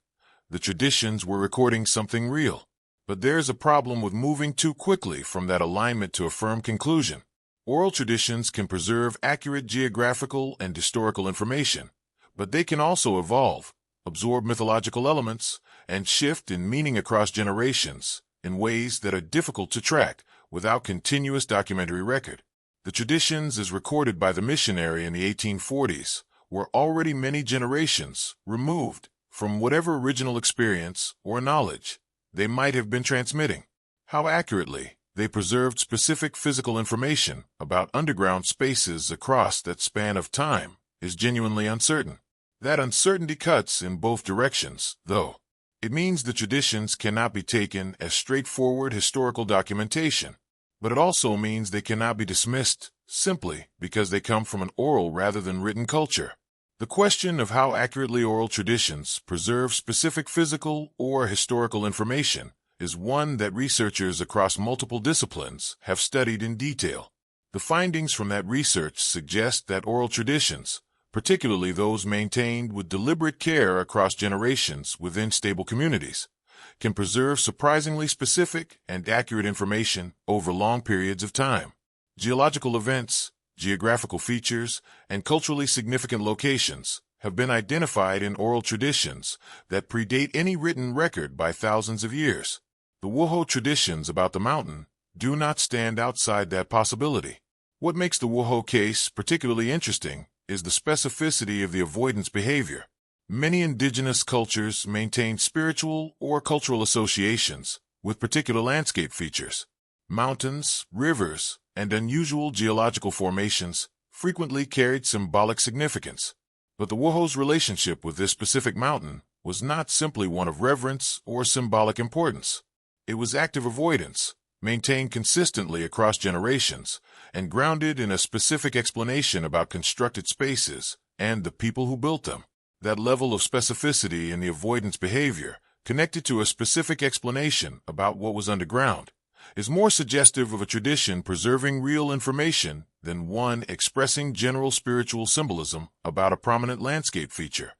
the traditions were recording something real. But there's a problem with moving too quickly from that alignment to a firm conclusion. Oral traditions can preserve accurate geographical and historical information, but they can also evolve, absorb mythological elements, and shift in meaning across generations in ways that are difficult to track without continuous documentary record. The traditions as recorded by the missionary in the 1840s were already many generations removed from whatever original experience or knowledge they might have been transmitting. How accurately they preserved specific physical information about underground spaces across that span of time is genuinely uncertain. That uncertainty cuts in both directions, though. It means the traditions cannot be taken as straightforward historical documentation, but it also means they cannot be dismissed simply because they come from an oral rather than written culture. The question of how accurately oral traditions preserve specific physical or historical information is one that researchers across multiple disciplines have studied in detail. The findings from that research suggest that oral traditions, particularly those maintained with deliberate care across generations within stable communities, can preserve surprisingly specific and accurate information over long periods of time. Geological events, geographical features, and culturally significant locations have been identified in oral traditions that predate any written record by thousands of years. The Wuho traditions about the mountain do not stand outside that possibility. What makes the Wuho case particularly interesting is the specificity of the avoidance behavior. Many indigenous cultures maintain spiritual or cultural associations with particular landscape features. Mountains, rivers, and unusual geological formations frequently carried symbolic significance. But the Wuho's relationship with this specific mountain was not simply one of reverence or symbolic importance. It was active avoidance, maintained consistently across generations, and grounded in a specific explanation about constructed spaces and the people who built them. That level of specificity in the avoidance behavior, connected to a specific explanation about what was underground, is more suggestive of a tradition preserving real information than one expressing general spiritual symbolism about a prominent landscape feature.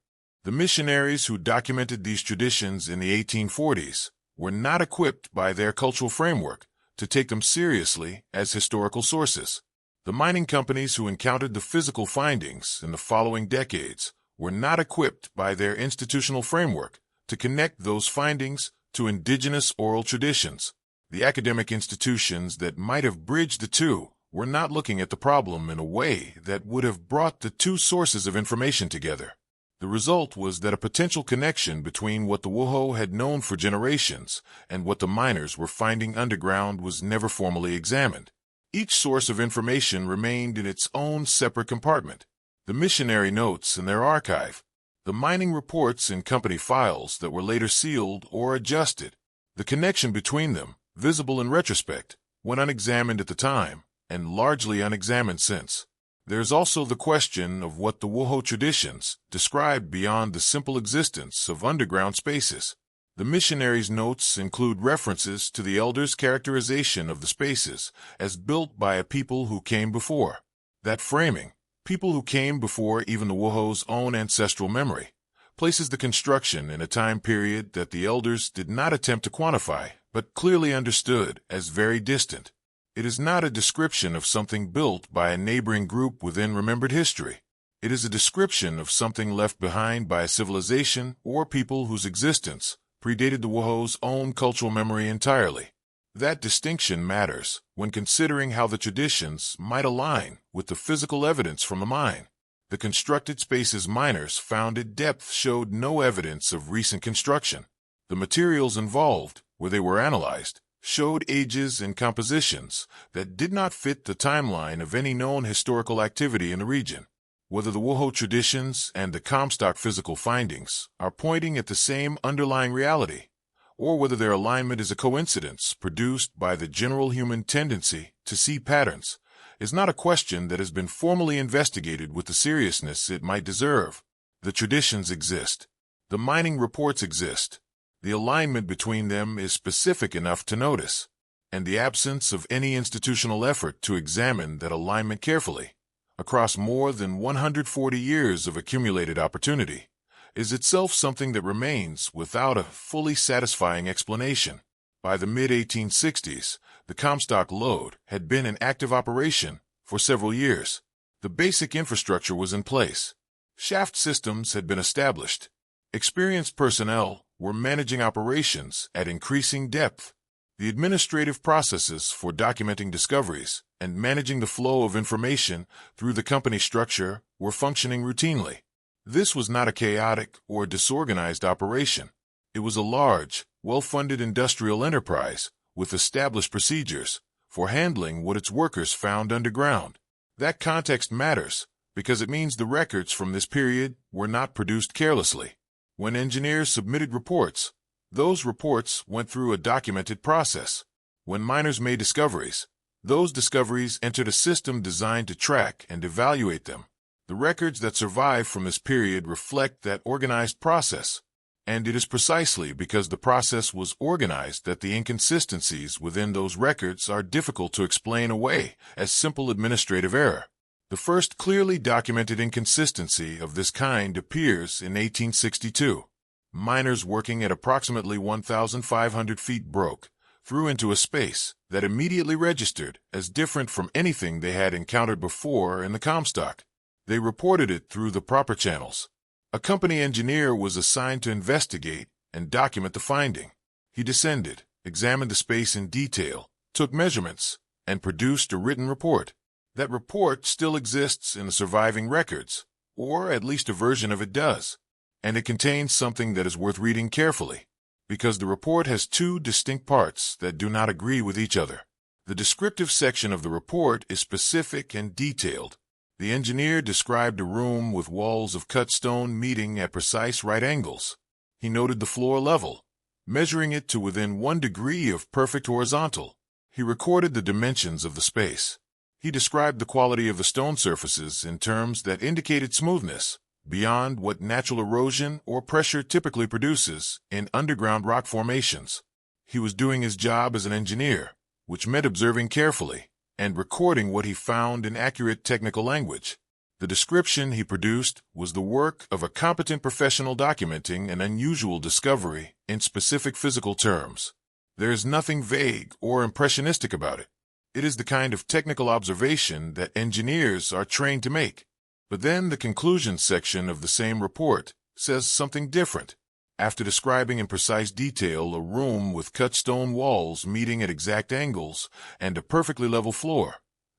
The missionaries who documented these traditions in the 1840s were not equipped by their cultural framework to take them seriously as historical sources. The mining companies who encountered the physical findings in the following decades were not equipped by their institutional framework to connect those findings to indigenous oral traditions. The academic institutions that might have bridged the two were not looking at the problem in a way that would have brought the two sources of information together. The result was that a potential connection between what the Wuho had known for generations and what the miners were finding underground was never formally examined. Each source of information remained in its own separate compartment. The missionary notes in their archive, the mining reports in company files that were later sealed or adjusted, the connection between them, visible in retrospect, when unexamined at the time, and largely unexamined since. There's also the question of what the Wuho traditions described beyond the simple existence of underground spaces. The missionaries' notes include references to the elders' characterization of the spaces as built by a people who came before. That framing, people who came before even the Wuho's own ancestral memory, places the construction in a time period that the elders did not attempt to quantify, but clearly understood as very distant. It is not a description of something built by a neighboring group within remembered history. It is a description of something left behind by a civilization or people whose existence predated the Wuho's own cultural memory entirely. That distinction matters when considering how the traditions might align with the physical evidence from the mine. The constructed spaces miners found at depth showed no evidence of recent construction. The materials involved, where they were analyzed, showed ages and compositions that did not fit the timeline of any known historical activity in the region. Whether the Wuho traditions and the Comstock physical findings are pointing at the same underlying reality, or whether their alignment is a coincidence produced by the general human tendency to see patterns, is not a question that has been formally investigated with the seriousness it might deserve. The traditions exist. The mining reports exist. The alignment between them is specific enough to notice, and the absence of any institutional effort to examine that alignment carefully, across more than 140 years of accumulated opportunity, is itself something that remains without a fully satisfying explanation. By the mid-1860s, the Comstock Lode had been in active operation for several years. The basic infrastructure was in place. Shaft systems had been established. Experienced personnel were managing operations at increasing depth. The administrative processes for documenting discoveries and managing the flow of information through the company structure were functioning routinely. This was not a chaotic or disorganized operation. It was a large, well-funded industrial enterprise with established procedures for handling what its workers found underground. That context matters because it means the records from this period were not produced carelessly. When engineers submitted reports, those reports went through a documented process. When miners made discoveries, those discoveries entered a system designed to track and evaluate them. The records that survive from this period reflect that organized process, and it is precisely because the process was organized that the inconsistencies within those records are difficult to explain away as simple administrative error. The first clearly documented inconsistency of this kind appears in 1862. Miners working at approximately 1,500 feet broke through into a space that immediately registered as different from anything they had encountered before in the Comstock. They reported it through the proper channels. A company engineer was assigned to investigate and document the finding. He descended, examined the space in detail, took measurements, and produced a written report. That report still exists in the surviving records, or at least a version of it does, and it contains something that is worth reading carefully, because the report has two distinct parts that do not agree with each other. The descriptive section of the report is specific and detailed. The engineer described a room with walls of cut stone meeting at precise right angles. He noted the floor level, measuring it to within 1 degree of perfect horizontal. He recorded the dimensions of the space. He described the quality of the stone surfaces in terms that indicated smoothness, beyond what natural erosion or pressure typically produces in underground rock formations. He was doing his job as an engineer, which meant observing carefully and recording what he found in accurate technical language. The description he produced was the work of a competent professional documenting an unusual discovery in specific physical terms. There is nothing vague or impressionistic about it. It is the kind of technical observation that engineers are trained to make. But then the conclusion section of the same report says something different. After describing in precise detail a room with cut stone walls meeting at exact angles and a perfectly level floor,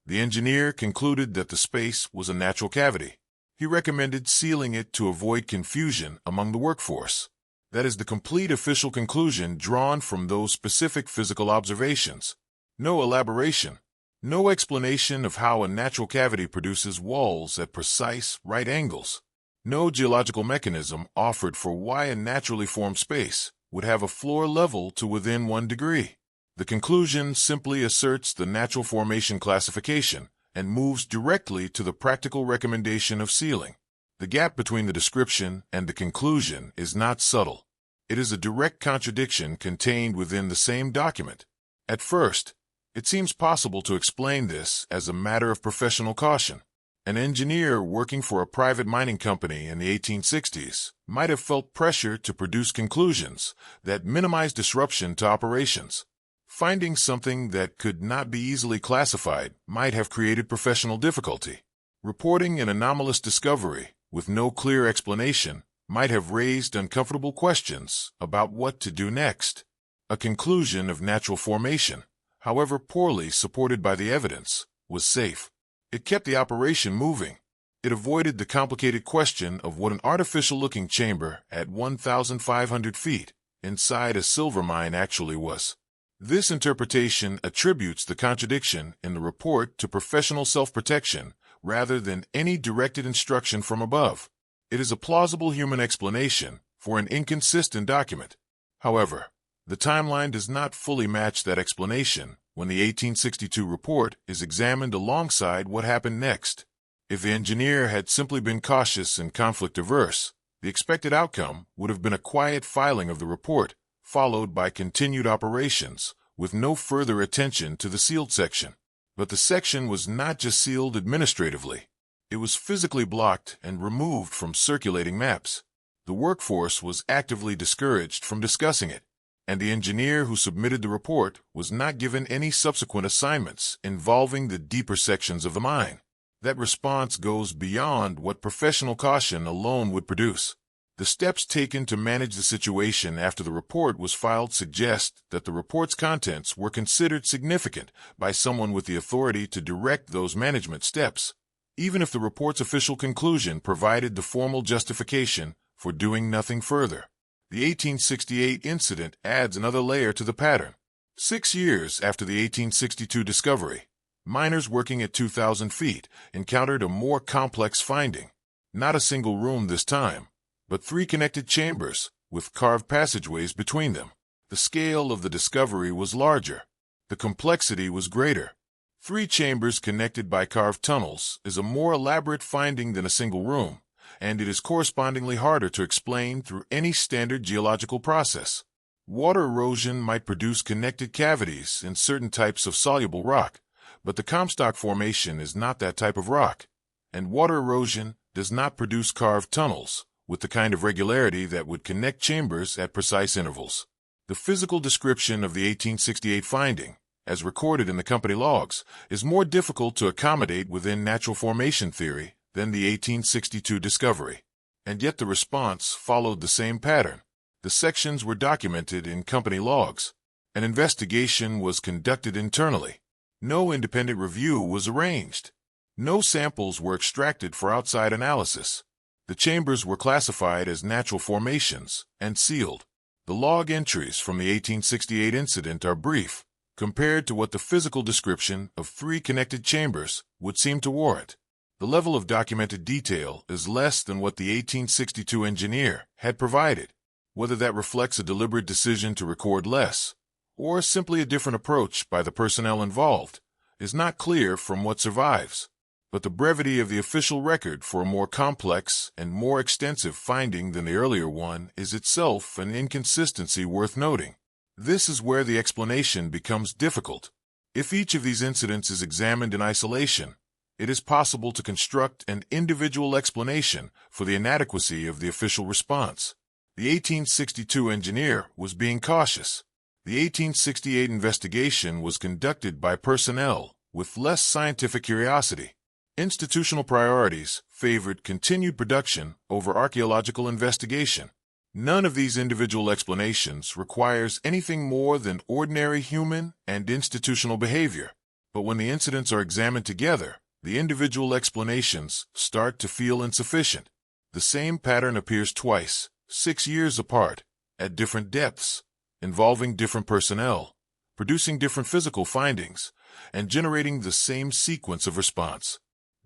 the engineer concluded that the space was a natural cavity. He recommended sealing it to avoid confusion among the workforce. That is the complete official conclusion drawn from those specific physical observations. No elaboration, no explanation of how a natural cavity produces walls at precise right angles. No geological mechanism offered for why a naturally formed space would have a floor level to within 1 degree. The conclusion simply asserts the natural formation classification and moves directly to the practical recommendation of sealing. The gap between the description and the conclusion is not subtle. It is a direct contradiction contained within the same document. At first, it seems possible to explain this as a matter of professional caution. An engineer working for a private mining company in the 1860s might have felt pressure to produce conclusions that minimize disruption to operations. Finding something that could not be easily classified might have created professional difficulty. Reporting an anomalous discovery with no clear explanation might have raised uncomfortable questions about what to do next. A conclusion of natural formation, however poorly supported by the evidence, was safe. It kept the operation moving. It avoided the complicated question of what an artificial-looking chamber at 1,500 feet inside a silver mine actually was. This interpretation attributes the contradiction in the report to professional self-protection rather than any directed instruction from above. It is a plausible human explanation for an inconsistent document. However, the timeline does not fully match that explanation when the 1862 report is examined alongside what happened next. If the engineer had simply been cautious and conflict-averse, the expected outcome would have been a quiet filing of the report, followed by continued operations, with no further attention to the sealed section. But the section was not just sealed administratively. It was physically blocked and removed from circulating maps. The workforce was actively discouraged from discussing it, and the engineer who submitted the report was not given any subsequent assignments involving the deeper sections of the mine. That response goes beyond what professional caution alone would produce. The steps taken to manage the situation after the report was filed suggest that the report's contents were considered significant by someone with the authority to direct those management steps, even if the report's official conclusion provided the formal justification for doing nothing further. The 1868 incident adds another layer to the pattern. 6 years after the 1862 discovery, miners working at 2,000 feet encountered a more complex finding. Not a single room this time, but 3 connected chambers with carved passageways between them. The scale of the discovery was larger. The complexity was greater. 3 chambers connected by carved tunnels is a more elaborate finding than a single room, and it is correspondingly harder to explain through any standard geological process. Water erosion might produce connected cavities in certain types of soluble rock, but the Comstock Formation is not that type of rock, and water erosion does not produce carved tunnels with the kind of regularity that would connect chambers at precise intervals. The physical description of the 1868 finding, as recorded in the company logs, is more difficult to accommodate within natural formation theory than the 1862 discovery. And yet the response followed the same pattern. The sections were documented in company logs. An investigation was conducted internally. No independent review was arranged. No samples were extracted for outside analysis. The chambers were classified as natural formations and sealed. The log entries from the 1868 incident are brief, compared to what the physical description of 3 connected chambers would seem to warrant. The level of documented detail is less than what the 1862 engineer had provided. Whether that reflects a deliberate decision to record less, or simply a different approach by the personnel involved, is not clear from what survives. But the brevity of the official record for a more complex and more extensive finding than the earlier one is itself an inconsistency worth noting. This is where the explanation becomes difficult. If each of these incidents is examined in isolation, it is possible to construct an individual explanation for the inadequacy of the official response. The 1862 engineer was being cautious. The 1868 investigation was conducted by personnel with less scientific curiosity. Institutional priorities favored continued production over archaeological investigation. None of these individual explanations requires anything more than ordinary human and institutional behavior. But when the incidents are examined together, the individual explanations start to feel insufficient. The same pattern appears twice, 6 years apart, at different depths, involving different personnel, producing different physical findings, and generating the same sequence of response.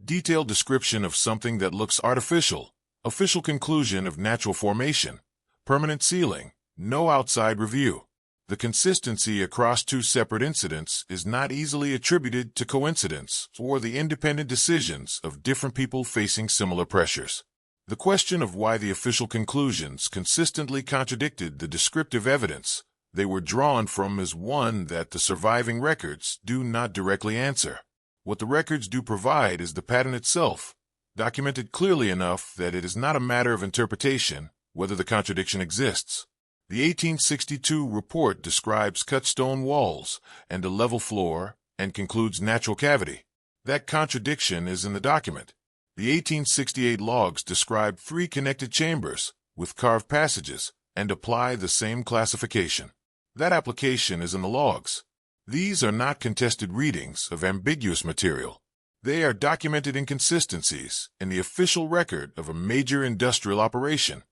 Detailed description of something that looks artificial, official conclusion of natural formation, permanent sealing, no outside review. The consistency across two separate incidents is not easily attributed to coincidence or the independent decisions of different people facing similar pressures. The question of why the official conclusions consistently contradicted the descriptive evidence they were drawn from is one that the surviving records do not directly answer. What the records do provide is the pattern itself, documented clearly enough that it is not a matter of interpretation whether the contradiction exists. The 1862 report describes cut stone walls and a level floor and concludes natural cavity. That contradiction is in the document. The 1868 logs describe 3 connected chambers with carved passages and apply the same classification. That application is in the logs. These are not contested readings of ambiguous material. They are documented inconsistencies in the official record of a major industrial operation.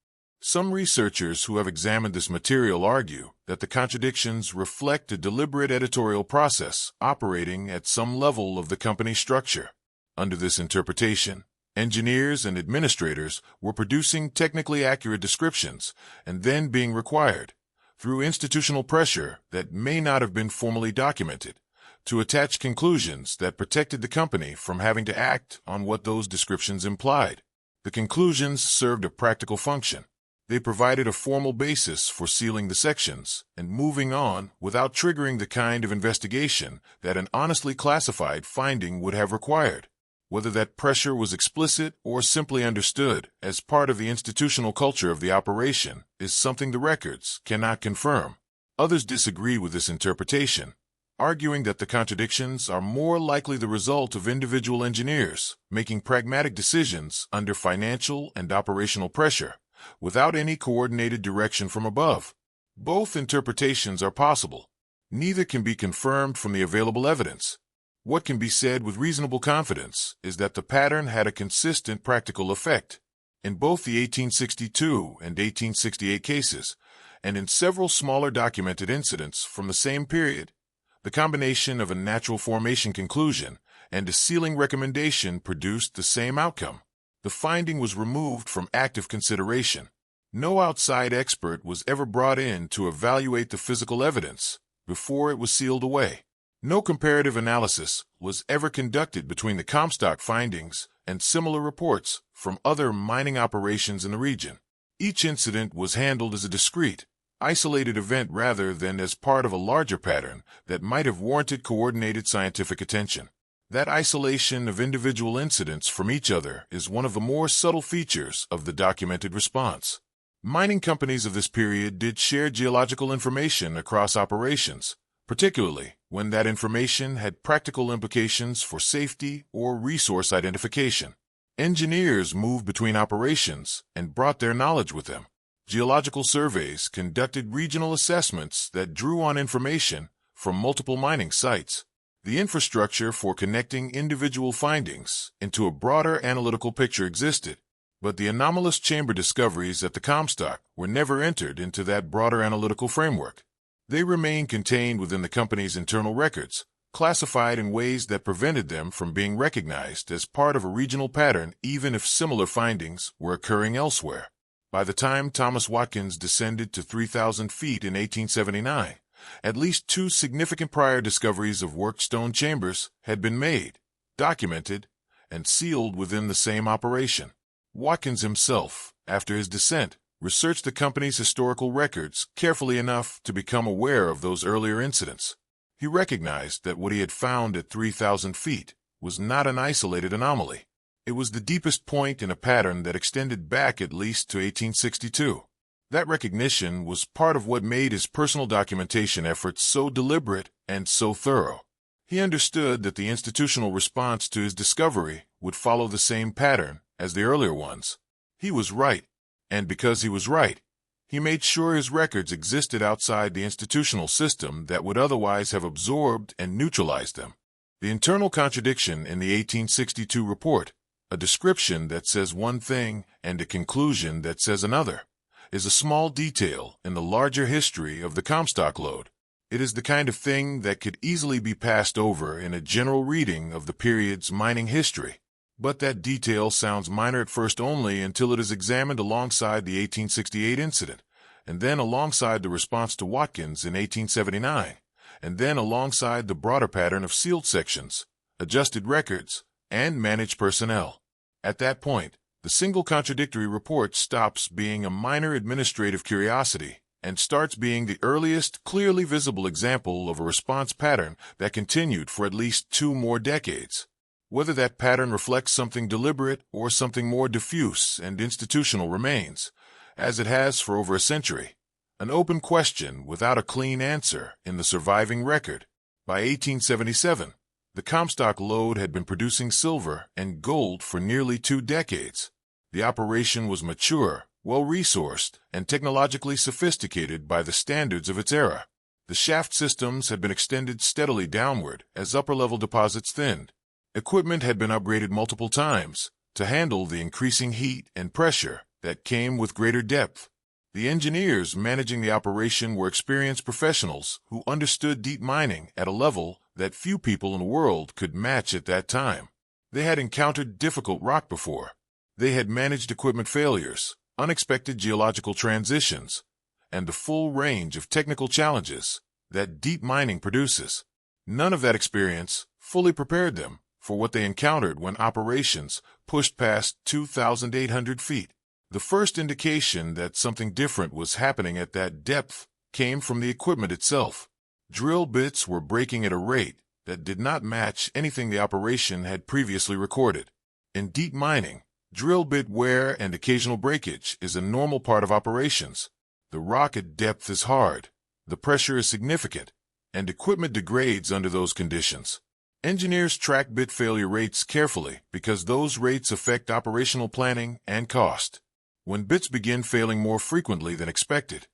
Some researchers who have examined this material argue that the contradictions reflect a deliberate editorial process operating at some level of the company structure. Under this interpretation, engineers and administrators were producing technically accurate descriptions and then being required, through institutional pressure that may not have been formally documented, to attach conclusions that protected the company from having to act on what those descriptions implied. The conclusions served a practical function. They provided a formal basis for sealing the sections and moving on without triggering the kind of investigation that an honestly classified finding would have required. Whether that pressure was explicit or simply understood as part of the institutional culture of the operation is something the records cannot confirm. Others disagree with this interpretation, arguing that the contradictions are more likely the result of individual engineers making pragmatic decisions under financial and operational pressure, without any coordinated direction from above. Both interpretations are possible. Neither can be confirmed from the available evidence. What can be said with reasonable confidence is that the pattern had a consistent practical effect. In both the 1862 and 1868 cases, and in several smaller documented incidents from the same period, the combination of a natural formation conclusion and a sealing recommendation produced the same outcome. The finding was removed from active consideration. No outside expert was ever brought in to evaluate the physical evidence before it was sealed away. No comparative analysis was ever conducted between the Comstock findings and similar reports from other mining operations in the region. Each incident was handled as a discrete, isolated event rather than as part of a larger pattern that might have warranted coordinated scientific attention. That isolation of individual incidents from each other is one of the more subtle features of the documented response. Mining companies of this period did share geological information across operations, particularly when that information had practical implications for safety or resource identification. Engineers moved between operations and brought their knowledge with them. Geological surveys conducted regional assessments that drew on information from multiple mining sites. The infrastructure for connecting individual findings into a broader analytical picture existed, but the anomalous chamber discoveries at the Comstock were never entered into that broader analytical framework. They remained contained within the company's internal records, classified in ways that prevented them from being recognized as part of a regional pattern even if similar findings were occurring elsewhere. By the time Thomas Watkins descended to 3,000 feet in 1879, at least two significant prior discoveries of worked stone chambers had been made, documented, and sealed within the same operation. Watkins himself, after his descent, researched the company's historical records carefully enough to become aware of those earlier incidents. He recognized that what he had found at 3,000 feet was not an isolated anomaly. It was the deepest point in a pattern that extended back at least to 1862. That recognition was part of what made his personal documentation efforts so deliberate and so thorough. He understood that the institutional response to his discovery would follow the same pattern as the earlier ones. He was right, and because he was right, he made sure his records existed outside the institutional system that would otherwise have absorbed and neutralized them. The internal contradiction in the 1862 report, a description that says one thing and a conclusion that says another, is a small detail in the larger history of the Comstock Lode. It is the kind of thing that could easily be passed over in a general reading of the period's mining history. But that detail sounds minor at first only until it is examined alongside the 1868 incident, and then alongside the response to Watkins in 1879, and then alongside the broader pattern of sealed sections, adjusted records, and managed personnel. At that point, the single contradictory report stops being a minor administrative curiosity and starts being the earliest clearly visible example of a response pattern that continued for at least 2 more decades. Whether that pattern reflects something deliberate or something more diffuse and institutional remains, as it has for over a century, an open question without a clean answer in the surviving record. By 1877, the Comstock Lode had been producing silver and gold for nearly 2 decades. The operation was mature, well-resourced, and technologically sophisticated by the standards of its era. The shaft systems had been extended steadily downward as upper-level deposits thinned. Equipment had been upgraded multiple times to handle the increasing heat and pressure that came with greater depth. The engineers managing the operation were experienced professionals who understood deep mining at a level that few people in the world could match at that time. They had encountered difficult rock before. They had managed equipment failures, unexpected geological transitions, and the full range of technical challenges that deep mining produces. None of that experience fully prepared them for what they encountered when operations pushed past 2,800 feet. The first indication that something different was happening at that depth came from the equipment itself. Drill bits were breaking at a rate that did not match anything the operation had previously recorded. In deep mining, drill bit wear and occasional breakage is a normal part of operations. The rock at depth is hard, the pressure is significant, and equipment degrades under those conditions. Engineers track bit failure rates carefully because those rates affect operational planning and cost. When bits begin failing more frequently than expected,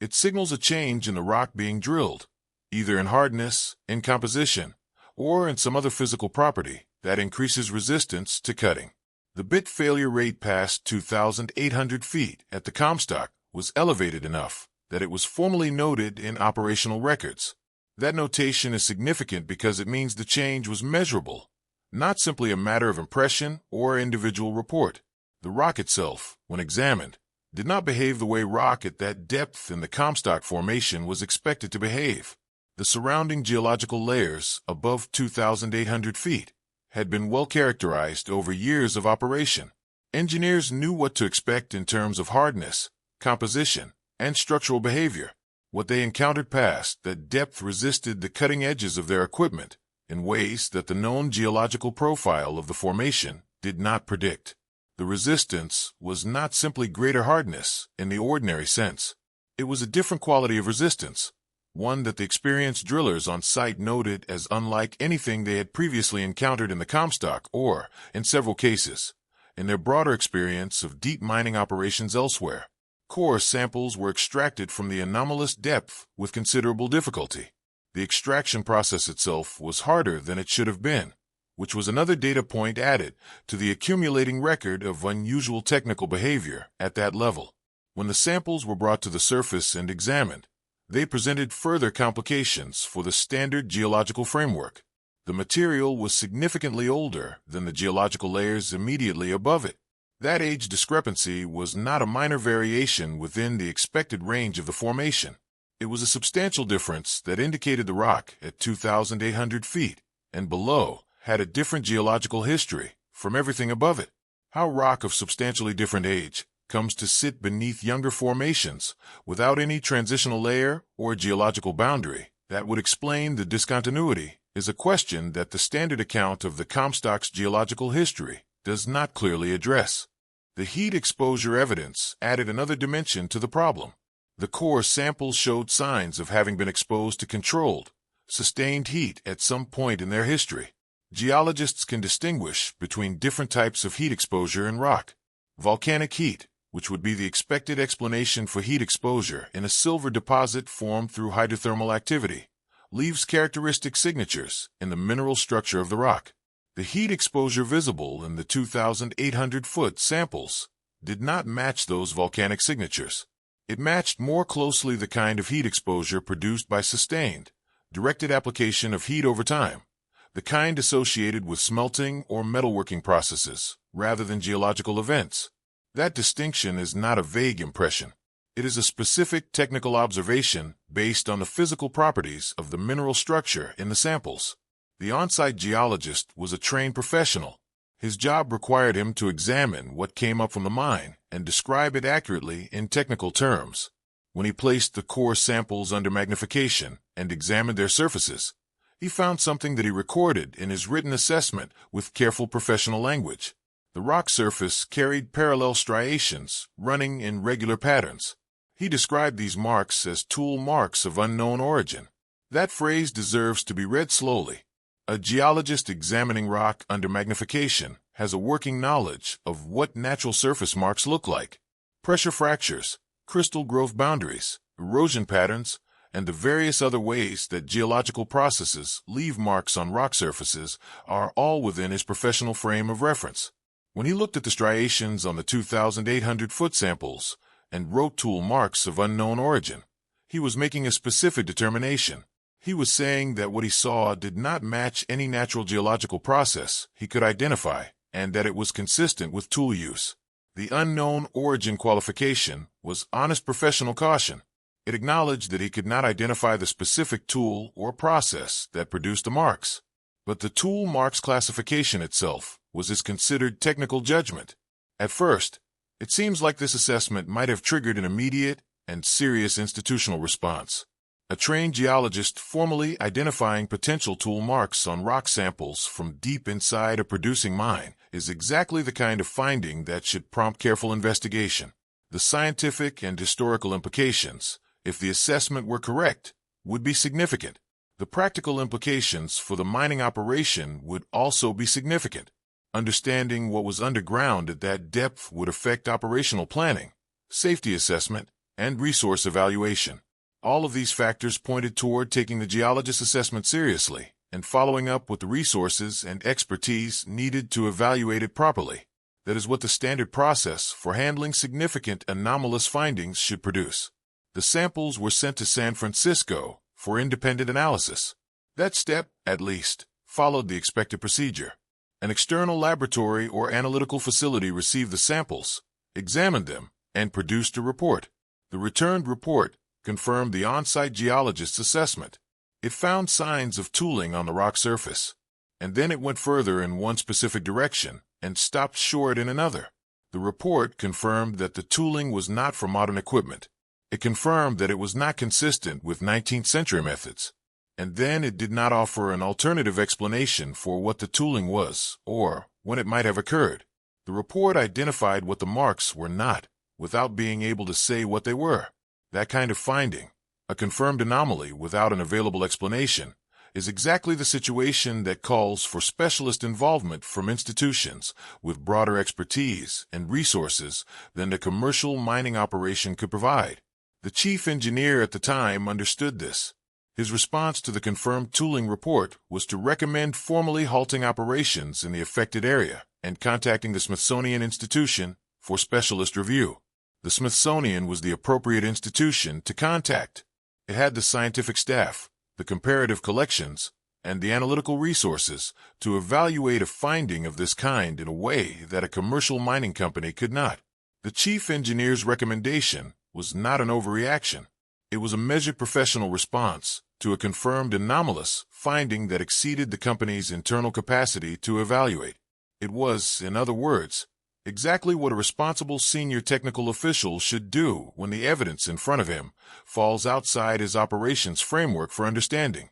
it signals a change in the rock being drilled, either in hardness, in composition, or in some other physical property that increases resistance to cutting. The bit failure rate past 2,800 feet at the Comstock was elevated enough that it was formally noted in operational records. That notation is significant because it means the change was measurable, not simply a matter of impression or individual report. The rock itself, when examined, did not behave the way rock at that depth in the Comstock Formation was expected to behave. The surrounding geological layers above 2,800 feet had been well characterized over years of operation. Engineers knew what to expect in terms of hardness, composition, and structural behavior. What they encountered past that depth resisted the cutting edges of their equipment in ways that the known geological profile of the formation did not predict. The resistance was not simply greater hardness in the ordinary sense. It was a different quality of resistance, one that the experienced drillers on site noted as unlike anything they had previously encountered in the Comstock or, in several cases, in their broader experience of deep mining operations elsewhere. Core samples were extracted from the anomalous depth with considerable difficulty. The extraction process itself was harder than it should have been, which was another data point added to the accumulating record of unusual technical behavior at that level. When the samples were brought to the surface and examined, they presented further complications for the standard geological framework. The material was significantly older than the geological layers immediately above it. That age discrepancy was not a minor variation within the expected range of the formation. It was a substantial difference that indicated the rock at 2,800 feet and below had a different geological history from everything above it. How rock of substantially different age comes to sit beneath younger formations without any transitional layer or geological boundary that would explain the discontinuity is a question that the standard account of the Comstock's geological history does not clearly address. The heat exposure evidence added another dimension to the problem. The core samples showed signs of having been exposed to controlled, sustained heat at some point in their history. Geologists can distinguish between different types of heat exposure in rock. Volcanic heat, which would be the expected explanation for heat exposure in a silver deposit formed through hydrothermal activity, leaves characteristic signatures in the mineral structure of the rock. The heat exposure visible in the 2,800-foot samples did not match those volcanic signatures. It matched more closely the kind of heat exposure produced by sustained, directed application of heat over time, the kind associated with smelting or metalworking processes, rather than geological events. That distinction is not a vague impression. It is a specific technical observation based on the physical properties of the mineral structure in the samples. The on-site geologist was a trained professional. His job required him to examine what came up from the mine and describe it accurately in technical terms. When he placed the core samples under magnification and examined their surfaces, he found something that he recorded in his written assessment with careful professional language. The rock surface carried parallel striations running in regular patterns. He described these marks as tool marks of unknown origin. That phrase deserves to be read slowly. A geologist examining rock under magnification has a working knowledge of what natural surface marks look like. Pressure fractures, crystal growth boundaries, erosion patterns, and the various other ways that geological processes leave marks on rock surfaces are all within his professional frame of reference. When he looked at the striations on the 2,800-foot samples and wrote tool marks of unknown origin, he was making a specific determination. He was saying that what he saw did not match any natural geological process he could identify, and that it was consistent with tool use. The unknown origin qualification was honest professional caution. It acknowledged that he could not identify the specific tool or process that produced the marks. But the tool marks classification itself was his considered technical judgment. At first, it seems like this assessment might have triggered an immediate and serious institutional response. A trained geologist formally identifying potential tool marks on rock samples from deep inside a producing mine is exactly the kind of finding that should prompt careful investigation. The scientific and historical implications, if the assessment were correct, would be significant. The practical implications for the mining operation would also be significant. Understanding what was underground at that depth would affect operational planning, safety assessment, and resource evaluation. All of these factors pointed toward taking the geologist's assessment seriously and following up with the resources and expertise needed to evaluate it properly. That is what the standard process for handling significant anomalous findings should produce. The samples were sent to San Francisco for independent analysis. That step, at least, followed the expected procedure. An external laboratory or analytical facility received the samples, examined them, and produced a report. The returned report confirmed the on-site geologist's assessment. It found signs of tooling on the rock surface, and then it went further in one specific direction and stopped short in another. The report confirmed that the tooling was not for modern equipment. It confirmed that it was not consistent with 19th century methods. And then it did not offer an alternative explanation for what the tooling was or when it might have occurred. The report identified what the marks were not, without being able to say what they were. That kind of finding, a confirmed anomaly without an available explanation, is exactly the situation that calls for specialist involvement from institutions with broader expertise and resources than the commercial mining operation could provide. The chief engineer at the time understood this. His response to the confirmed tooling report was to recommend formally halting operations in the affected area and contacting the Smithsonian Institution for specialist review. The Smithsonian was the appropriate institution to contact. It had the scientific staff, the comparative collections, and the analytical resources to evaluate a finding of this kind in a way that a commercial mining company could not. The chief engineer's recommendation was not an overreaction. It was a measured professional response to a confirmed anomalous finding that exceeded the company's internal capacity to evaluate. It was, in other words, exactly what a responsible senior technical official should do when the evidence in front of him falls outside his operations framework for understanding.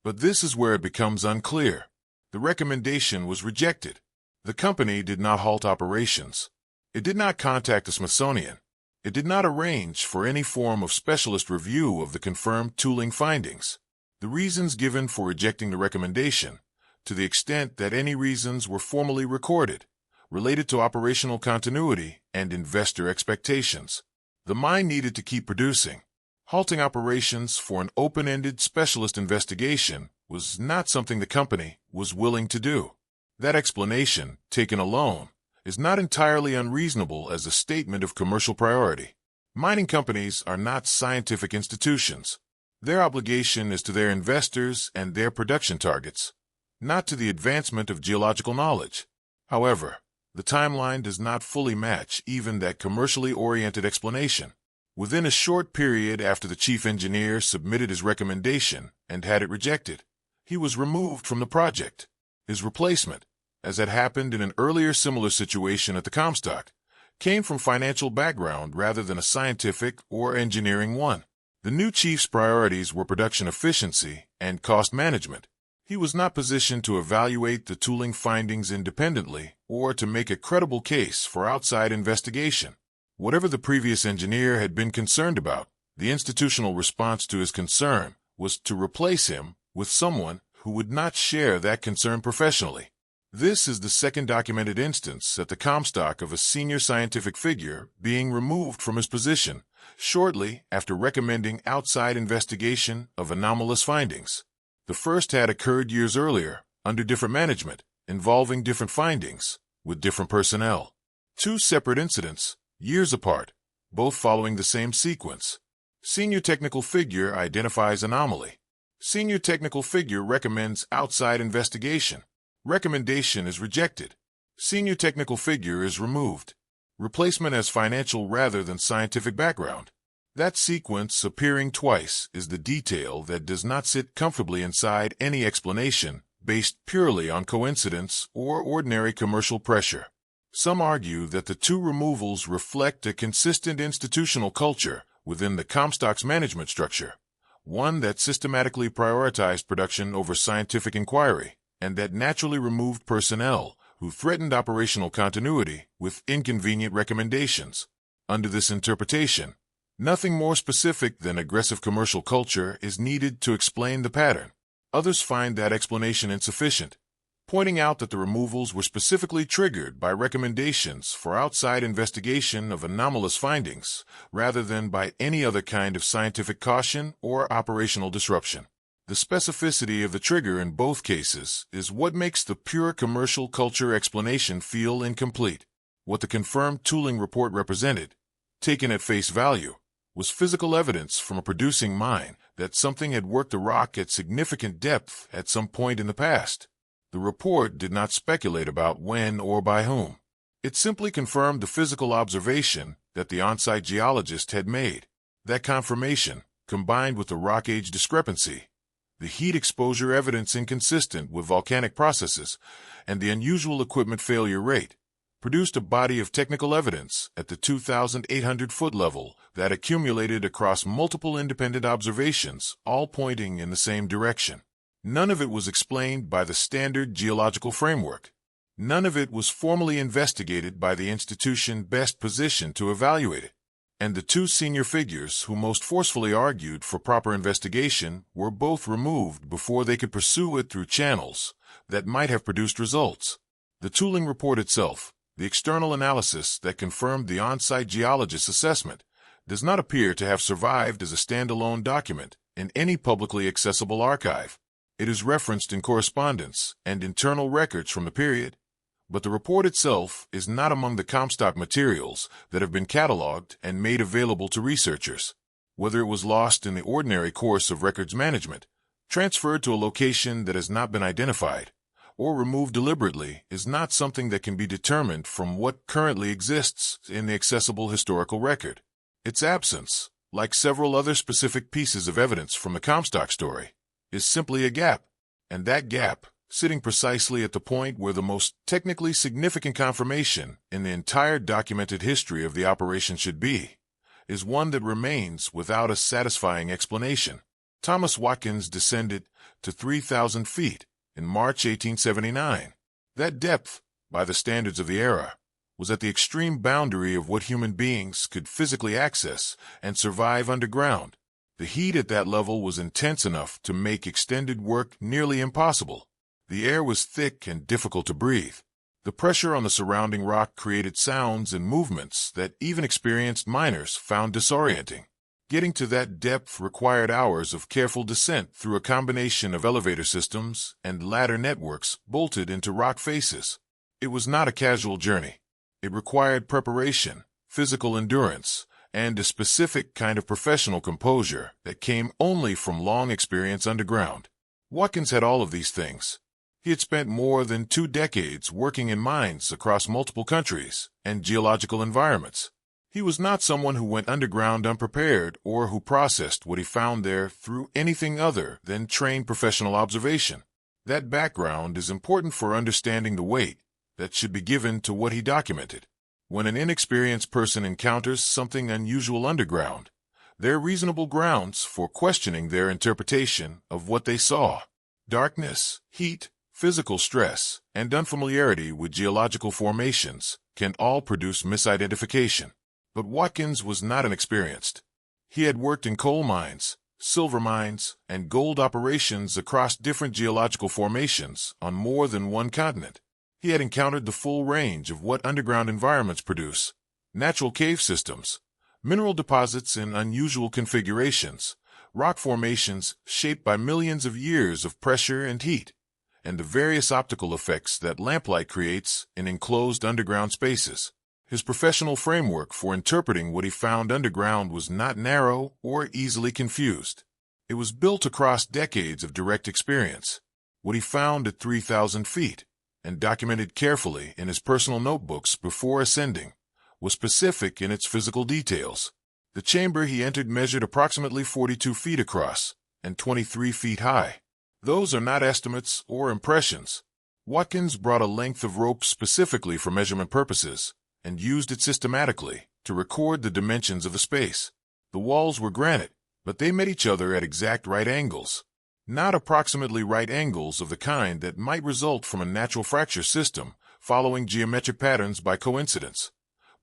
But this is where it becomes unclear. The recommendation was rejected. The company did not halt operations. It did not contact the Smithsonian. It did not arrange for any form of specialist review of the confirmed tooling findings. The reasons given for rejecting the recommendation, to the extent that any reasons were formally recorded, related to operational continuity and investor expectations. The mine needed to keep producing. Halting operations for an open-ended specialist investigation was not something the company was willing to do. That explanation, taken alone, is not entirely unreasonable as a statement of commercial priority. Mining companies are not scientific institutions. Their obligation is to their investors and their production targets, not to the advancement of geological knowledge. However, the timeline does not fully match even that commercially oriented explanation. Within a short period after the chief engineer submitted his recommendation and had it rejected, he was removed from the project. His replacement, as had happened in an earlier similar situation at the Comstock, came from financial background rather than a scientific or engineering one. The new chief's priorities were production efficiency and cost management. He was not positioned to evaluate the tooling findings independently or to make a credible case for outside investigation. Whatever the previous engineer had been concerned about, the institutional response to his concern was to replace him with someone who would not share that concern professionally. This is the second documented instance at the Comstock of a senior scientific figure being removed from his position shortly after recommending outside investigation of anomalous findings. The first had occurred years earlier, under different management, involving different findings, with different personnel. Two separate incidents, years apart, both following the same sequence. Senior technical figure identifies anomaly. Senior technical figure recommends outside investigation. Recommendation is rejected. Senior technical figure is removed. Replacement has financial rather than scientific background. That sequence appearing twice is the detail that does not sit comfortably inside any explanation based purely on coincidence or ordinary commercial pressure. Some argue that the two removals reflect a consistent institutional culture within the Comstock's management structure, one that systematically prioritized production over scientific inquiry, and that naturally removed personnel who threatened operational continuity with inconvenient recommendations. Under this interpretation, nothing more specific than aggressive commercial culture is needed to explain the pattern. Others find that explanation insufficient, pointing out that the removals were specifically triggered by recommendations for outside investigation of anomalous findings, rather than by any other kind of scientific caution or operational disruption. The specificity of the trigger in both cases is what makes the pure commercial culture explanation feel incomplete. What the confirmed tooling report represented, taken at face value, was physical evidence from a producing mine that something had worked the rock at significant depth at some point in the past. The report did not speculate about when or by whom. It simply confirmed the physical observation that the on-site geologist had made. That confirmation, combined with the rock age discrepancy, the heat exposure evidence inconsistent with volcanic processes, and the unusual equipment failure rate, produced a body of technical evidence at the 2,800-foot level that accumulated across multiple independent observations, all pointing in the same direction. None of it was explained by the standard geological framework. None of it was formally investigated by the institution best positioned to evaluate it. And the two senior figures who most forcefully argued for proper investigation were both removed before they could pursue it through channels that might have produced results. The tooling report itself, the external analysis that confirmed the on-site geologist's assessment, does not appear to have survived as a standalone document in any publicly accessible archive. It is referenced in correspondence and internal records from the period, but the report itself is not among the Comstock materials that have been cataloged and made available to researchers. Whether it was lost in the ordinary course of records management, Transferred to a location that has not been identified, or removed deliberately, is not something that can be determined from what currently exists in the accessible historical record. Its absence, like several other specific pieces of evidence from the Comstock story, is simply a gap, and that gap, sitting precisely at the point where the most technically significant confirmation in the entire documented history of the operation should be, is one that remains without a satisfying explanation. Thomas Watkins descended to 3,000 feet in March 1879. That depth, by the standards of the era, was at the extreme boundary of what human beings could physically access and survive underground. The heat at that level was intense enough to make extended work nearly impossible. The air was thick and difficult to breathe. The pressure on the surrounding rock created sounds and movements that even experienced miners found disorienting. Getting to that depth required hours of careful descent through a combination of elevator systems and ladder networks bolted into rock faces. It was not a casual journey. It required preparation, physical endurance, and a specific kind of professional composure that came only from long experience underground. Watkins had all of these things. He had spent more than 2 decades working in mines across multiple countries and geological environments. He was not someone who went underground unprepared or who processed what he found there through anything other than trained professional observation. That background is important for understanding the weight that should be given to what he documented. When an inexperienced person encounters something unusual underground, there are reasonable grounds for questioning their interpretation of what they saw. Darkness, heat, physical stress, and unfamiliarity with geological formations can all produce misidentification. But Watkins was not inexperienced. He had worked in coal mines, silver mines, and gold operations across different geological formations on more than one continent. He had encountered the full range of what underground environments produce: natural cave systems, mineral deposits in unusual configurations, rock formations shaped by millions of years of pressure and heat, and the various optical effects that lamplight creates in enclosed underground spaces. His professional framework for interpreting what he found underground was not narrow or easily confused. It was built across decades of direct experience. What he found at 3,000 feet, and documented carefully in his personal notebooks before ascending, was specific in its physical details. The chamber he entered measured approximately 42 feet across and 23 feet high. Those are not estimates or impressions. Watkins brought a length of rope specifically for measurement purposes and used it systematically to record the dimensions of the space. The walls were granite, but they met each other at exact right angles. Not approximately right angles of the kind that might result from a natural fracture system following geometric patterns by coincidence,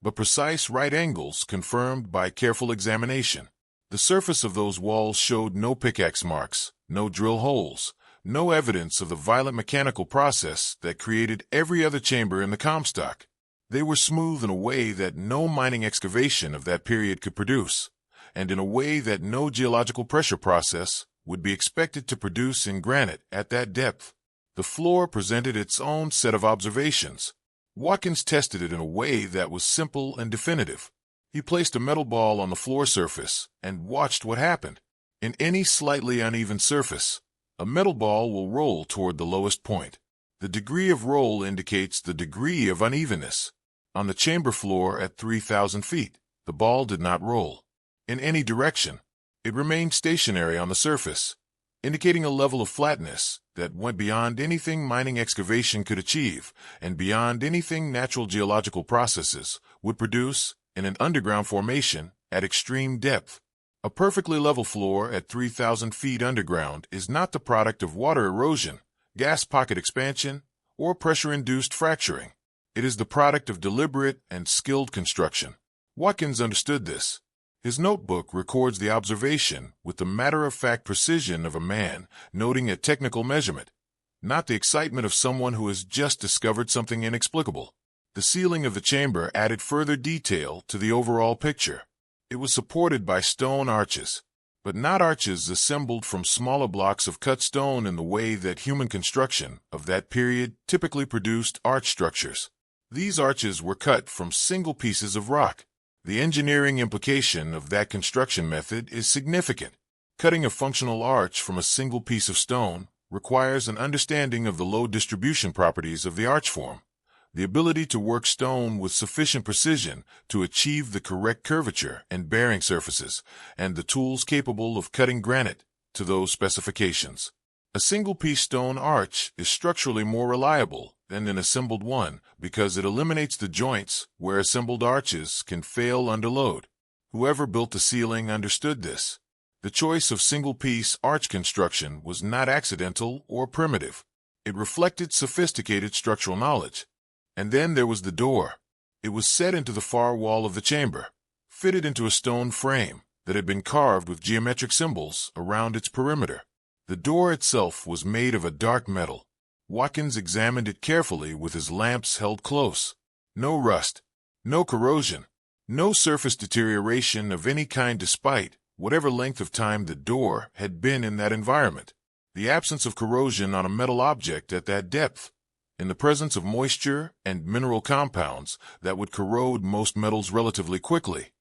but precise right angles confirmed by careful examination. The surface of those walls showed no pickaxe marks, no drill holes, no evidence of the violent mechanical process that created every other chamber in the Comstock. They were smooth in a way that no mining excavation of that period could produce, and in a way that no geological pressure process would be expected to produce in granite at that depth. The floor presented its own set of observations. Watkins tested it in a way that was simple and definitive. He placed a metal ball on the floor surface and watched what happened. In any slightly uneven surface, a metal ball will roll toward the lowest point. The degree of roll indicates the degree of unevenness. On the chamber floor at 3,000 feet, the ball did not roll in any direction. It remained stationary on the surface, indicating a level of flatness that went beyond anything mining excavation could achieve and beyond anything natural geological processes would produce in an underground formation at extreme depth. A perfectly level floor at 3,000 feet underground is not the product of water erosion, gas pocket expansion, or pressure-induced fracturing. It is the product of deliberate and skilled construction. Watkins understood this. His notebook records the observation with the matter-of-fact precision of a man noting a technical measurement, not the excitement of someone who has just discovered something inexplicable. The ceiling of the chamber added further detail to the overall picture. It was supported by stone arches, but not arches assembled from smaller blocks of cut stone in the way that human construction of that period typically produced arch structures. These arches were cut from single pieces of rock. The engineering implication of that construction method is significant. Cutting a functional arch from a single piece of stone requires an understanding of the load distribution properties of the arch form, the ability to work stone with sufficient precision to achieve the correct curvature and bearing surfaces, and the tools capable of cutting granite to those specifications. A single-piece stone arch is structurally more reliable than an assembled one because it eliminates the joints where assembled arches can fail under load. Whoever built the ceiling understood this. The choice of single-piece arch construction was not accidental or primitive. It reflected sophisticated structural knowledge. And then there was the door. It was set into the far wall of the chamber, fitted into a stone frame that had been carved with geometric symbols around its perimeter. The door itself was made of a dark metal. Watkins examined it carefully with his lamps held close. No rust, no corrosion, no surface deterioration of any kind despite whatever length of time the door had been in that environment. The absence of corrosion on a metal object at that depth, in the presence of moisture and mineral compounds that would corrode most metals relatively quickly,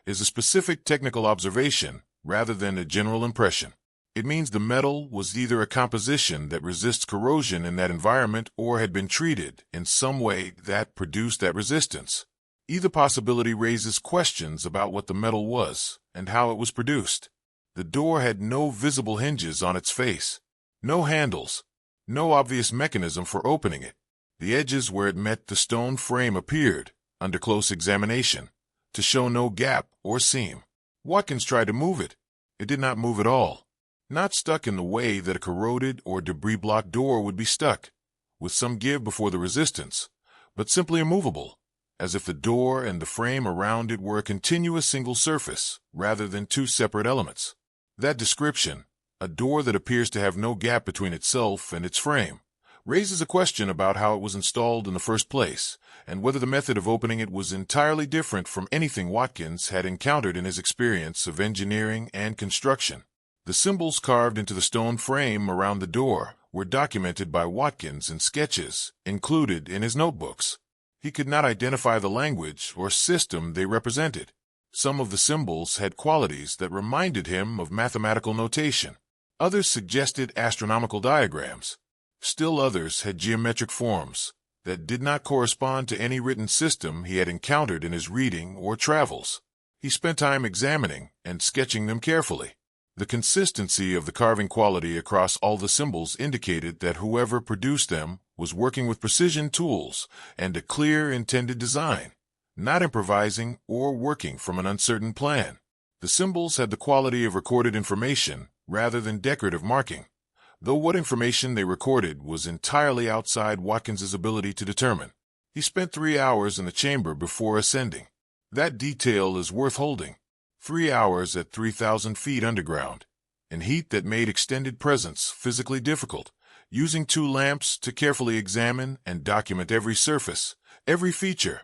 is a specific technical observation rather than a general impression. It means the metal was either a composition that resists corrosion in that environment or had been treated in some way that produced that resistance. Either possibility raises questions about what the metal was and how it was produced. The door had no visible hinges on its face, no handles, no obvious mechanism for opening it. The edges where it met the stone frame appeared, under close examination, to show no gap or seam. Watkins tried to move it. It did not move at all. Not stuck in the way that a corroded or debris-blocked door would be stuck, with some give before the resistance, but simply immovable, as if the door and the frame around it were a continuous single surface, rather than two separate elements. That description, a door that appears to have no gap between itself and its frame, raises a question about how it was installed in the first place, and whether the method of opening it was entirely different from anything Watkins had encountered in his experience of engineering and construction. The symbols carved into the stone frame around the door were documented by Watkins in sketches included in his notebooks. He could not identify the language or system they represented. Some of the symbols had qualities that reminded him of mathematical notation. Others suggested astronomical diagrams. Still others had geometric forms that did not correspond to any written system he had encountered in his reading or travels. He spent time examining and sketching them carefully. The consistency of the carving quality across all the symbols indicated that whoever produced them was working with precision tools and a clear intended design, not improvising or working from an uncertain plan. The symbols had the quality of recorded information rather than decorative marking, though what information they recorded was entirely outside Watkins's ability to determine. He spent 3 hours in the chamber before ascending. That detail is worth holding. 3 hours at 3,000 feet underground, in heat that made extended presence physically difficult, using 2 lamps to carefully examine and document every surface, every feature,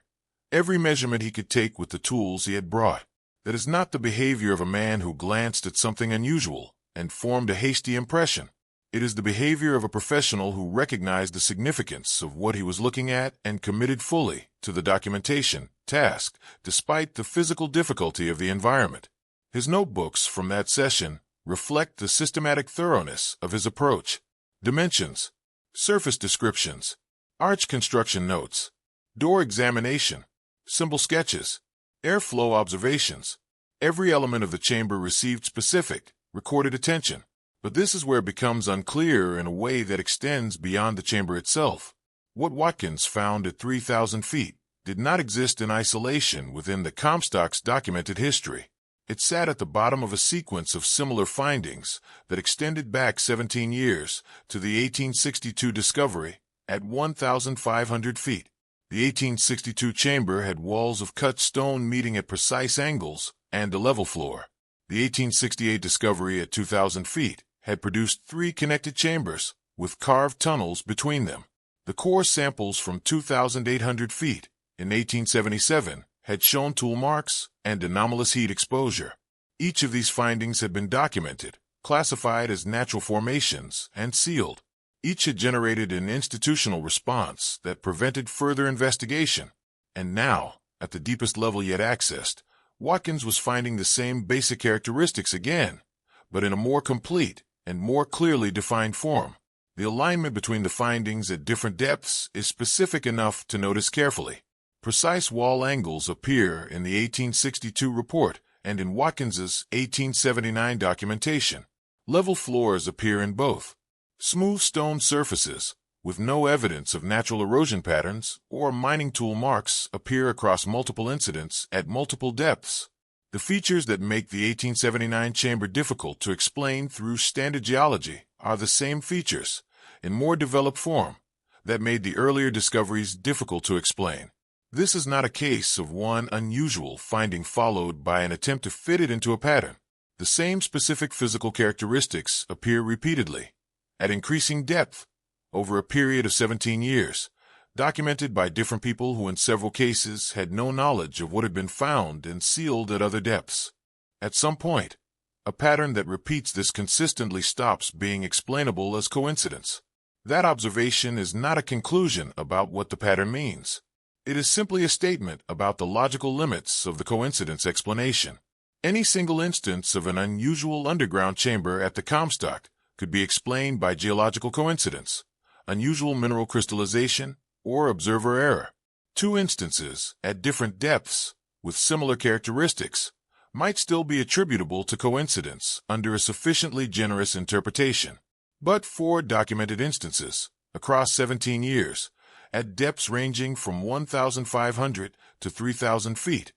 every measurement he could take with the tools he had brought. That is not the behavior of a man who glanced at something unusual and formed a hasty impression. It is the behavior of a professional who recognized the significance of what he was looking at and committed fully to the documentation task, despite the physical difficulty of the environment. His notebooks from that session reflect the systematic thoroughness of his approach. Dimensions, surface descriptions, arch construction notes, door examination, symbol sketches, airflow observations. Every element of the chamber received specific, recorded attention. But this is where it becomes unclear in a way that extends beyond the chamber itself. What Watkins found at 3,000 feet did not exist in isolation within the Comstock's documented history. It sat at the bottom of a sequence of similar findings that extended back 17 years to the 1862 discovery at 1,500 feet. The 1862 chamber had walls of cut stone meeting at precise angles and a level floor. The 1868 discovery at 2,000 feet had produced 3 connected chambers with carved tunnels between them. The core samples from 2,800 feet in 1877 had shown tool marks and anomalous heat exposure. Each of these findings had been documented, classified as natural formations, and sealed. Each had generated an institutional response that prevented further investigation. And now, at the deepest level yet accessed, Watkins was finding the same basic characteristics again, but in a more complete and more clearly defined form. The alignment between the findings at different depths is specific enough to notice carefully. Precise wall angles appear in the 1862 report and in Watkins's 1879 documentation. Level floors appear in both. Smooth stone surfaces, with no evidence of natural erosion patterns or mining tool marks, appear across multiple incidents at multiple depths. The features that make the 1879 chamber difficult to explain through standard geology are the same features, in more developed form, that made the earlier discoveries difficult to explain. This is not a case of one unusual finding followed by an attempt to fit it into a pattern. The same specific physical characteristics appear repeatedly, at increasing depth, over a period of 17 years, documented by different people who in several cases had no knowledge of what had been found and sealed at other depths. At some point, a pattern that repeats this consistently stops being explainable as coincidence. That observation is not a conclusion about what the pattern means. It is simply a statement about the logical limits of the coincidence explanation. Any single instance of an unusual underground chamber at the Comstock could be explained by geological coincidence, unusual mineral crystallization, or observer error. Two instances at different depths with similar characteristics might still be attributable to coincidence under a sufficiently generous interpretation. But four documented instances, across 17 years, at depths ranging from 1,500 to 3,000 feet,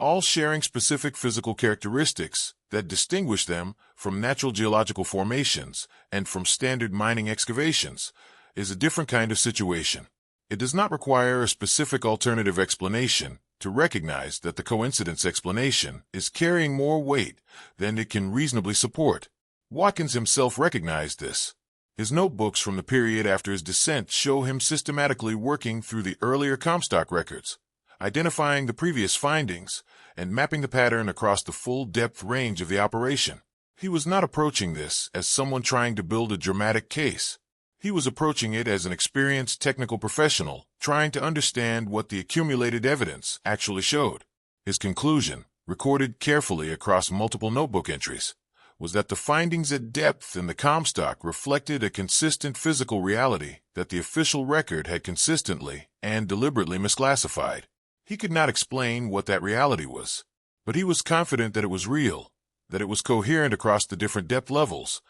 all sharing specific physical characteristics that distinguish them from natural geological formations and from standard mining excavations, is a different kind of situation. It does not require a specific alternative explanation to recognize that the coincidence explanation is carrying more weight than it can reasonably support. Watkins himself recognized this. His notebooks from the period after his descent show him systematically working through the earlier Comstock records, identifying the previous findings, and mapping the pattern across the full depth range of the operation. He was not approaching this as someone trying to build a dramatic case. He was approaching it as an experienced technical professional trying to understand what the accumulated evidence actually showed. His conclusion, recorded carefully across multiple notebook entries, was that the findings at depth in the Comstock reflected a consistent physical reality that the official record had consistently and deliberately misclassified. He could not explain what that reality was, but he was confident that it was real, that it was coherent across the different depth levels,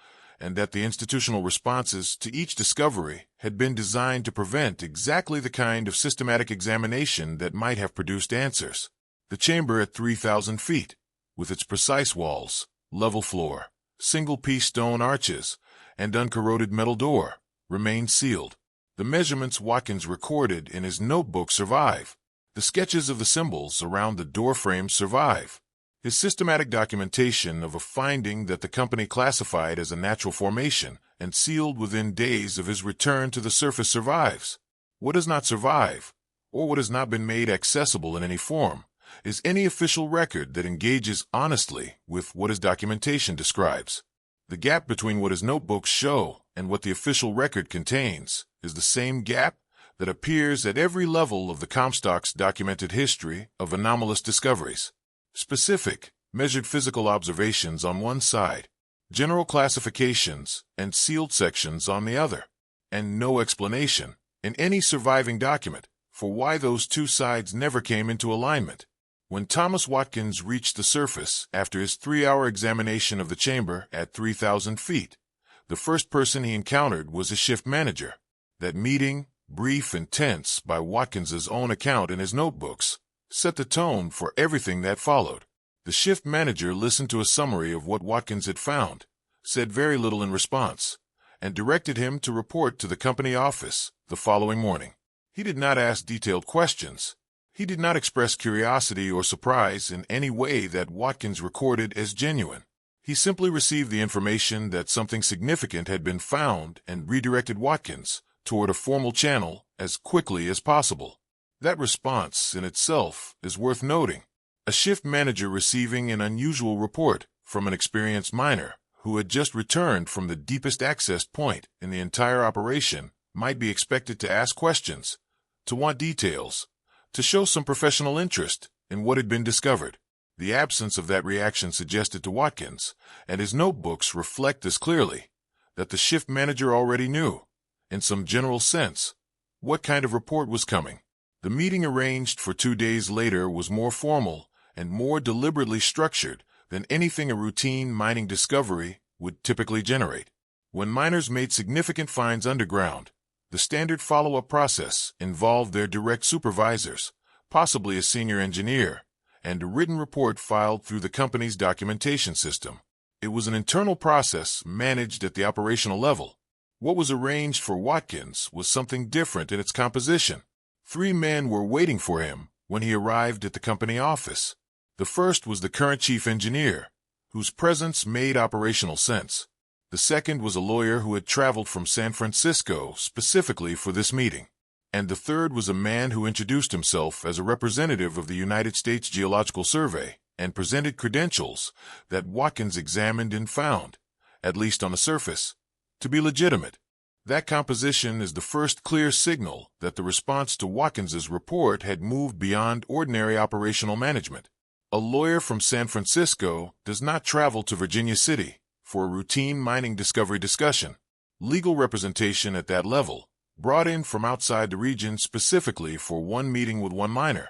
and that the institutional responses to each discovery had been designed to prevent exactly the kind of systematic examination that might have produced answers. The chamber at 3,000 feet, with its precise walls, level floor, single-piece stone arches, and uncorroded metal door, remained sealed. The measurements Watkins recorded in his notebook survive. The sketches of the symbols around the door frames survive. His systematic documentation of a finding that the company classified as a natural formation and sealed within days of his return to the surface survives. What does not survive, or what has not been made accessible in any form, is any official record that engages honestly with what his documentation describes. The gap between what his notebooks show and what the official record contains is the same gap that appears at every level of the Comstock's documented history of anomalous discoveries. Specific, measured physical observations on one side, general classifications and sealed sections on the other, and no explanation, in any surviving document, for why those two sides never came into alignment. When Thomas Watkins reached the surface after his 3-hour examination of the chamber at 3,000 feet, the first person he encountered was his shift manager. That meeting, brief and tense by Watkins's own account in his notebooks, set the tone for everything that followed. The shift manager listened to a summary of what Watkins had found, said very little in response, and directed him to report to the company office the following morning. He did not ask detailed questions. He did not express curiosity or surprise in any way that Watkins recorded as genuine. He simply received the information that something significant had been found and redirected Watkins toward a formal channel as quickly as possible. That response in itself is worth noting. A shift manager receiving an unusual report from an experienced miner who had just returned from the deepest access point in the entire operation might be expected to ask questions, to want details, to show some professional interest in what had been discovered. The absence of that reaction suggested to Watkins, and his notebooks reflect this clearly, that the shift manager already knew, in some general sense, what kind of report was coming. The meeting arranged for 2 days later was more formal and more deliberately structured than anything a routine mining discovery would typically generate. When miners made significant finds underground, the standard follow-up process involved their direct supervisors, possibly a senior engineer, and a written report filed through the company's documentation system. It was an internal process managed at the operational level. What was arranged for Watkins was something different in its composition. 3 men were waiting for him when he arrived at the company office. The first was the current chief engineer, whose presence made operational sense. The second was a lawyer who had traveled from San Francisco specifically for this meeting. And the third was a man who introduced himself as a representative of the United States Geological Survey and presented credentials that Watkins examined and found, at least on the surface, to be legitimate. That composition is the first clear signal that the response to Watkins's report had moved beyond ordinary operational management. A lawyer from San Francisco does not travel to Virginia City for a routine mining discovery discussion. Legal representation at that level, brought in from outside the region specifically for one meeting with one miner,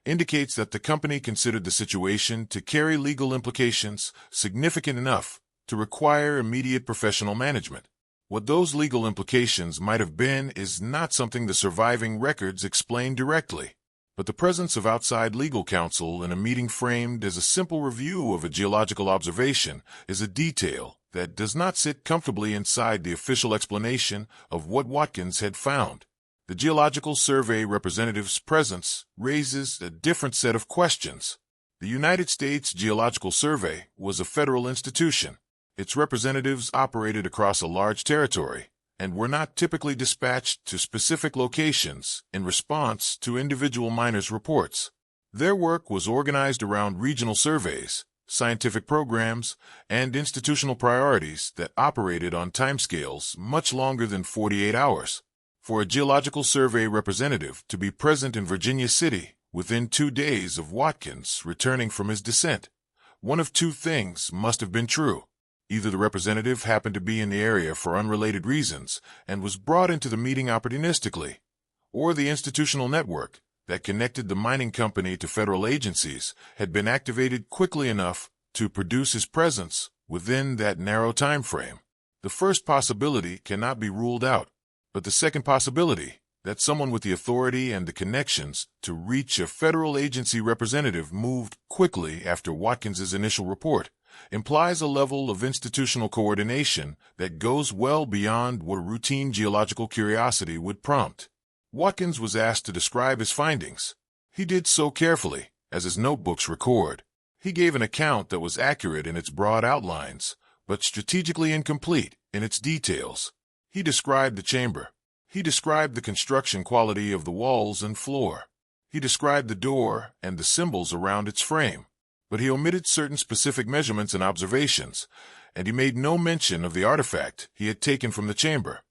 indicates that the company considered the situation to carry legal implications significant enough to require immediate professional management. What those legal implications might have been is not something the surviving records explain directly, but the presence of outside legal counsel in a meeting framed as a simple review of a geological observation is a detail that does not sit comfortably inside the official explanation of what Watkins had found. The Geological Survey representative's presence raises a different set of questions. The United States Geological Survey was a federal institution. Its representatives operated across a large territory and were not typically dispatched to specific locations in response to individual miners' reports. Their work was organized around regional surveys, scientific programs, and institutional priorities that operated on timescales much longer than 48 hours. For a Geological Survey representative to be present in Virginia City within 2 days of Watkins returning from his descent, one of 2 things must have been true. Either the representative happened to be in the area for unrelated reasons and was brought into the meeting opportunistically, or the institutional network that connected the mining company to federal agencies had been activated quickly enough to produce his presence within that narrow time frame. The first possibility cannot be ruled out, but the second possibility, that someone with the authority and the connections to reach a federal agency representative moved quickly after Watkins's initial report, implies a level of institutional coordination that goes well beyond what a routine geological curiosity would prompt. Watkins was asked to describe his findings. He did so carefully, as his notebooks record. He gave an account that was accurate in its broad outlines, but strategically incomplete in its details. He described the chamber. He described the construction quality of the walls and floor. He described the door and the symbols around its frame. But he omitted certain specific measurements and observations, and he made no mention of the artifact he had taken from the chamber,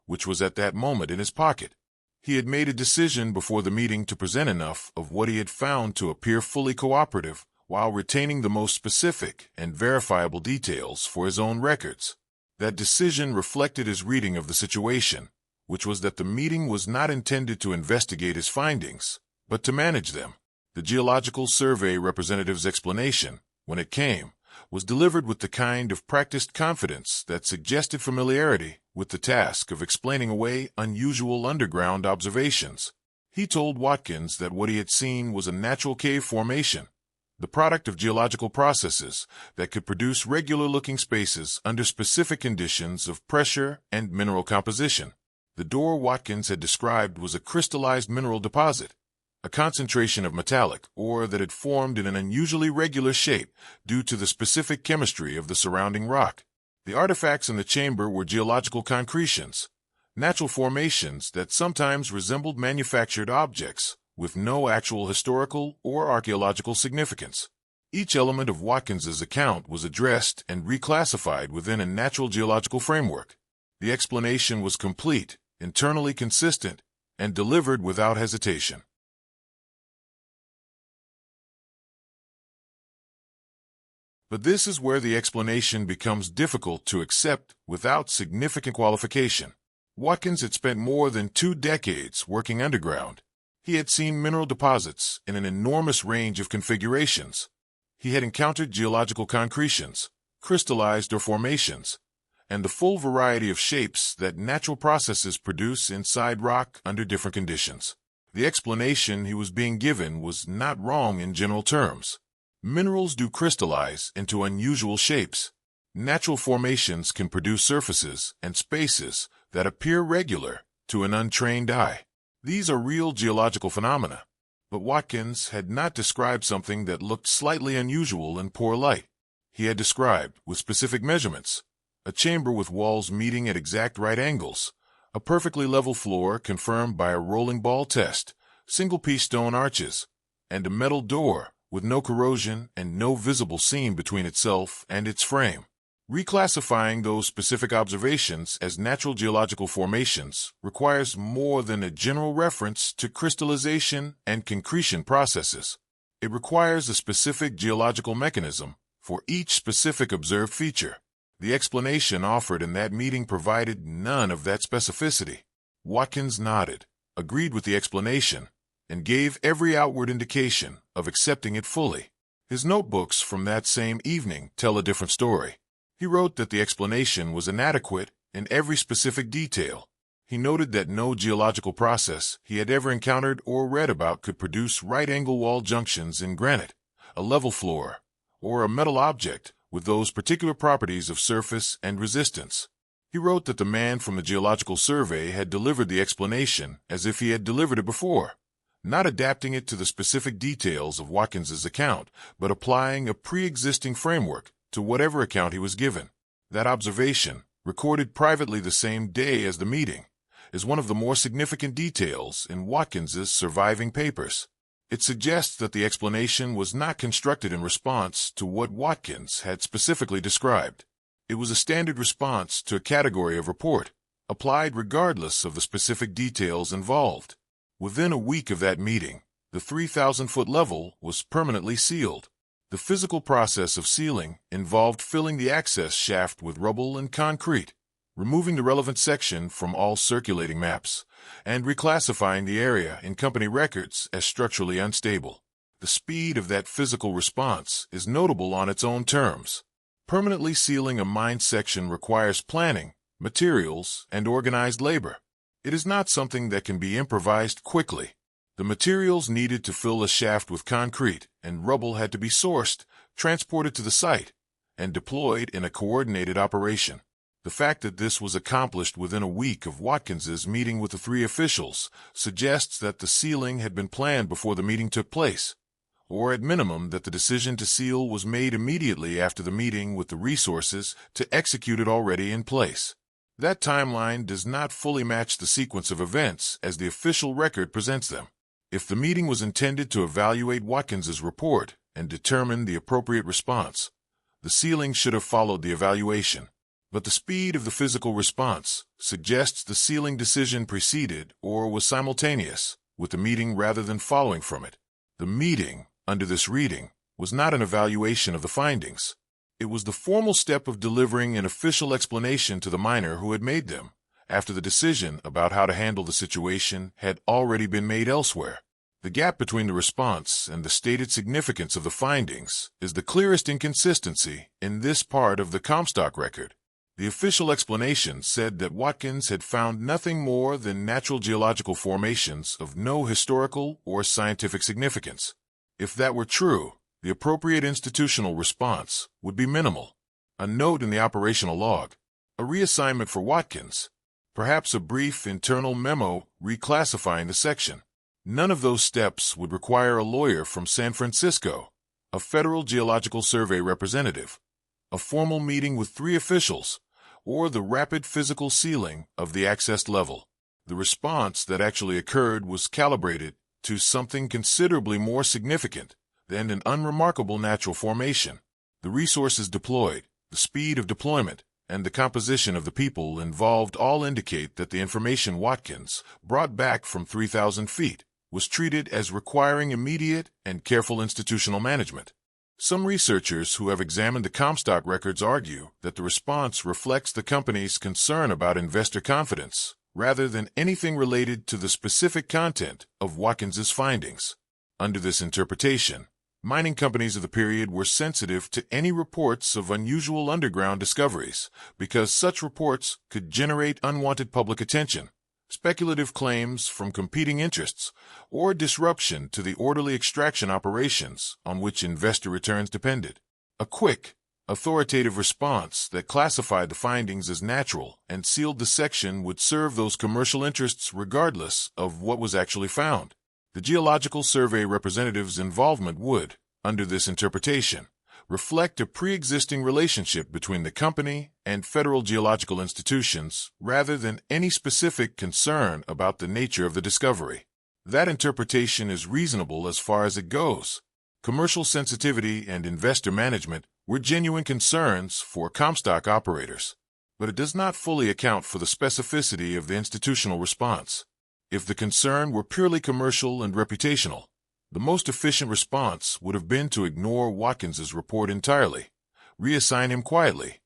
which was at that moment in his pocket. He had made a decision before the meeting to present enough of what he had found to appear fully cooperative, while retaining the most specific and verifiable details for his own records. That decision reflected his reading of the situation, which was that the meeting was not intended to investigate his findings, but to manage them. The Geological Survey representative's explanation, when it came, was delivered with the kind of practiced confidence that suggested familiarity with the task of explaining away unusual underground observations. He told Watkins that what he had seen was a natural cave formation, the product of geological processes that could produce regular-looking spaces under specific conditions of pressure and mineral composition. The door Watkins had described was a crystallized mineral deposit, a concentration of metallic ore that had formed in an unusually regular shape due to the specific chemistry of the surrounding rock. The artifacts in the chamber were geological concretions, natural formations that sometimes resembled manufactured objects with no actual historical or archaeological significance. Each element of Watkins's account was addressed and reclassified within a natural geological framework. The explanation was complete, internally consistent, and delivered without hesitation. But this is where the explanation becomes difficult to accept without significant qualification. Watkins had spent more than 2 decades working underground. He had seen mineral deposits in an enormous range of configurations. He had encountered geological concretions, crystallized or formations, and the full variety of shapes that natural processes produce inside rock under different conditions. The explanation he was being given was not wrong in general terms. Minerals do crystallize into unusual shapes. Natural formations can produce surfaces and spaces that appear regular to an untrained eye. These are real geological phenomena. But Watkins had not described something that looked slightly unusual in poor light. He had described, with specific measurements, a chamber with walls meeting at exact right angles, a perfectly level floor confirmed by a rolling ball test, single-piece stone arches, and a metal door with no corrosion and no visible seam between itself and its frame. Reclassifying those specific observations as natural geological formations requires more than a general reference to crystallization and concretion processes. It requires a specific geological mechanism for each specific observed feature. The explanation offered in that meeting provided none of that specificity. Watkins nodded, agreed with the explanation, and gave every outward indication of accepting it fully. His notebooks from that same evening tell a different story. He wrote that the explanation was inadequate in every specific detail. He noted that no geological process he had ever encountered or read about could produce right-angle wall junctions in granite, a level floor, or a metal object with those particular properties of surface and resistance. He wrote that the man from the Geological Survey had delivered the explanation as if he had delivered it before, not adapting it to the specific details of Watkins's account, but applying a pre-existing framework to whatever account he was given. That observation, recorded privately the same day as the meeting, is one of the more significant details in Watkins's surviving papers. It suggests that the explanation was not constructed in response to what Watkins had specifically described. It was a standard response to a category of report, applied regardless of the specific details involved. Within a week of that meeting, the 3,000-foot level was permanently sealed. The physical process of sealing involved filling the access shaft with rubble and concrete, removing the relevant section from all circulating maps, and reclassifying the area in company records as structurally unstable. The speed of that physical response is notable on its own terms. Permanently sealing a mine section requires planning, materials, and organized labor. It is not something that can be improvised quickly. The materials needed to fill a shaft with concrete and rubble had to be sourced, transported to the site, and deployed in a coordinated operation. The fact that this was accomplished within a week of Watkins's meeting with the 3 officials suggests that the sealing had been planned before the meeting took place, or at minimum that the decision to seal was made immediately after the meeting with the resources to execute it already in place. That timeline does not fully match the sequence of events as the official record presents them. If the meeting was intended to evaluate Watkins's report and determine the appropriate response, the sealing should have followed the evaluation. But the speed of the physical response suggests the sealing decision preceded or was simultaneous with the meeting rather than following from it. The meeting, under this reading, was not an evaluation of the findings. It was the formal step of delivering an official explanation to the miner who had made them, after the decision about how to handle the situation had already been made elsewhere. The gap between the response and the stated significance of the findings is the clearest inconsistency in this part of the Comstock record. The official explanation said that Watkins had found nothing more than natural geological formations of no historical or scientific significance. If that were true, the appropriate institutional response would be minimal. A note in the operational log, a reassignment for Watkins, perhaps a brief internal memo reclassifying the section. None of those steps would require a lawyer from San Francisco, a Federal Geological Survey representative, a formal meeting with 3 officials, or the rapid physical sealing of the accessed level. The response that actually occurred was calibrated to something considerably more significant than an unremarkable natural formation. The resources deployed, the speed of deployment, and the composition of the people involved all indicate that the information Watkins brought back from 3,000 feet was treated as requiring immediate and careful institutional management. Some researchers who have examined the Comstock records argue that the response reflects the company's concern about investor confidence, rather than anything related to the specific content of Watkins's findings. Under this interpretation, mining companies of the period were sensitive to any reports of unusual underground discoveries, because such reports could generate unwanted public attention, speculative claims from competing interests, or disruption to the orderly extraction operations on which investor returns depended. A quick, authoritative response that classified the findings as natural and sealed the section would serve those commercial interests regardless of what was actually found. The Geological Survey representatives' involvement would, under this interpretation, reflect a pre-existing relationship between the company and federal geological institutions rather than any specific concern about the nature of the discovery. That interpretation is reasonable as far as it goes. Commercial sensitivity and investor management were genuine concerns for Comstock operators, but it does not fully account for the specificity of the institutional response. If the concern were purely commercial and reputational, the most efficient response would have been to ignore Watkins's report entirely, reassign him quietly,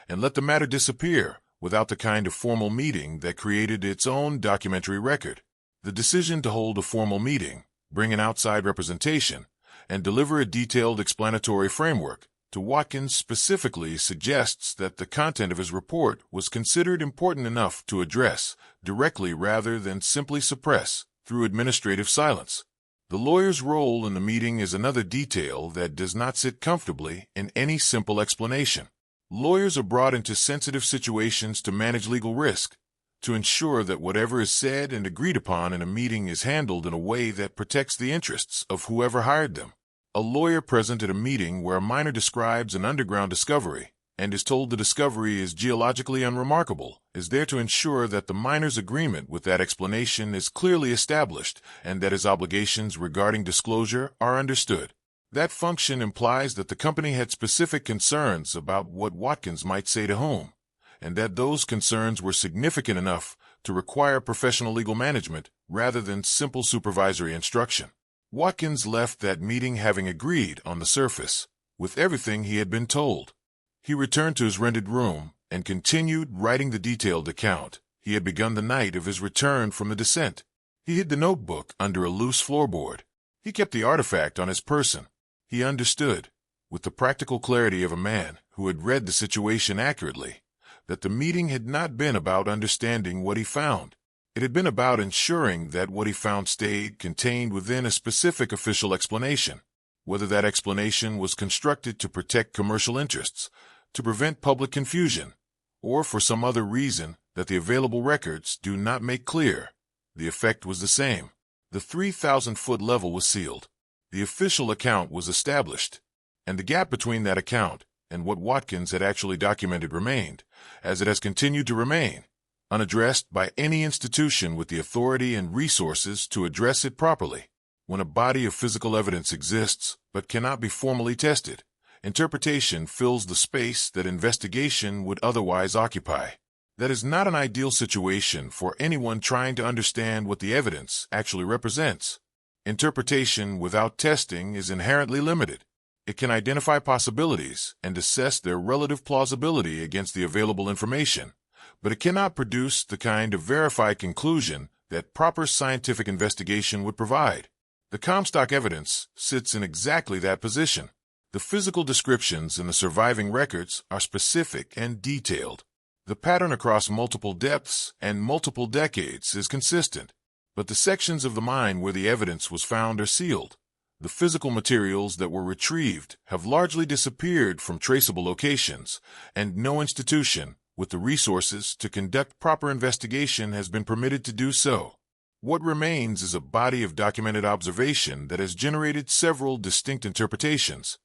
and let the matter disappear without the kind of formal meeting that created its own documentary record. The decision to hold a formal meeting, bring an outside representation, and deliver a detailed explanatory framework to Watkins specifically suggests that the content of his report was considered important enough to address directly rather than simply suppress through administrative silence. The lawyer's role in the meeting is another detail that does not sit comfortably in any simple explanation. Lawyers are brought into sensitive situations to manage legal risk, to ensure that whatever is said and agreed upon in a meeting is handled in a way that protects the interests of whoever hired them. A lawyer present at a meeting where a miner describes an underground discovery and is told the discovery is geologically unremarkable is there to ensure that the miner's agreement with that explanation is clearly established and that his obligations regarding disclosure are understood. That function implies that the company had specific concerns about what Watkins might say to whom, and that those concerns were significant enough to require professional legal management rather than simple supervisory instruction. Watkins left that meeting having agreed on the surface with everything he had been told. He returned to his rented room and continued writing the detailed account he had begun the night of his return from the descent. He hid the notebook under a loose floorboard. He kept the artifact on his person. He understood, with the practical clarity of a man who had read the situation accurately, that the meeting had not been about understanding what he found. It had been about ensuring that what he found stayed contained within a specific official explanation, whether that explanation was constructed to protect commercial interests, to prevent public confusion, or for some other reason that the available records do not make clear. The effect was the same. The 3,000-foot level was sealed. The official account was established, and the gap between that account and what Watkins had actually documented remained, as it has continued to remain, unaddressed by any institution with the authority and resources to address it properly. When a body of physical evidence exists but cannot be formally tested, interpretation fills the space that investigation would otherwise occupy. That is not an ideal situation for anyone trying to understand what the evidence actually represents. Interpretation without testing is inherently limited. It can identify possibilities and assess their relative plausibility against the available information, but it cannot produce the kind of verified conclusion that proper scientific investigation would provide. The Comstock evidence sits in exactly that position. The physical descriptions in the surviving records are specific and detailed. The pattern across multiple depths and multiple decades is consistent, but the sections of the mine where the evidence was found are sealed. The physical materials that were retrieved have largely disappeared from traceable locations, and no institution with the resources to conduct proper investigation has been permitted to do so. What remains is a body of documented observation that has generated several distinct interpretations,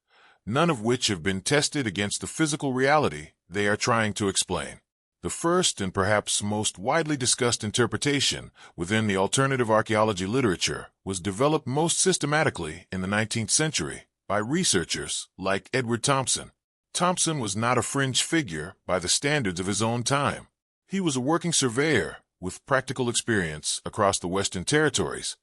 none of which have been tested against the physical reality they are trying to explain. The first and perhaps most widely discussed interpretation within the alternative archaeology literature was developed most systematically in the 19th century by researchers like Edward Thompson. Thompson was not a fringe figure by the standards of his own time. He was a working surveyor with practical experience across the Western Territories,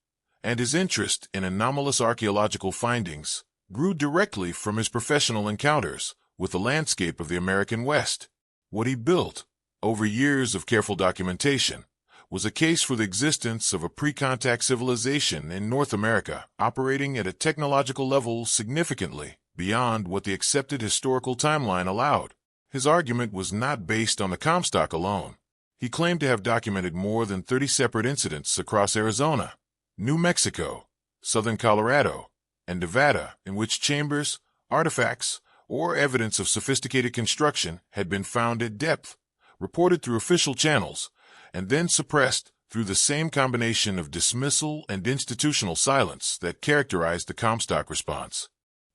and his interest in anomalous archaeological findings grew directly from his professional encounters with the landscape of the American West. What he built, over years of careful documentation, was a case for the existence of a pre-contact civilization in North America operating at a technological level significantly beyond what the accepted historical timeline allowed. His argument was not based on the Comstock alone. He claimed to have documented more than 30 separate incidents across Arizona, New Mexico, southern Colorado, and Nevada in which chambers, artifacts, or evidence of sophisticated construction had been found at depth, reported through official channels, and then suppressed through the same combination of dismissal and institutional silence that characterized the Comstock response.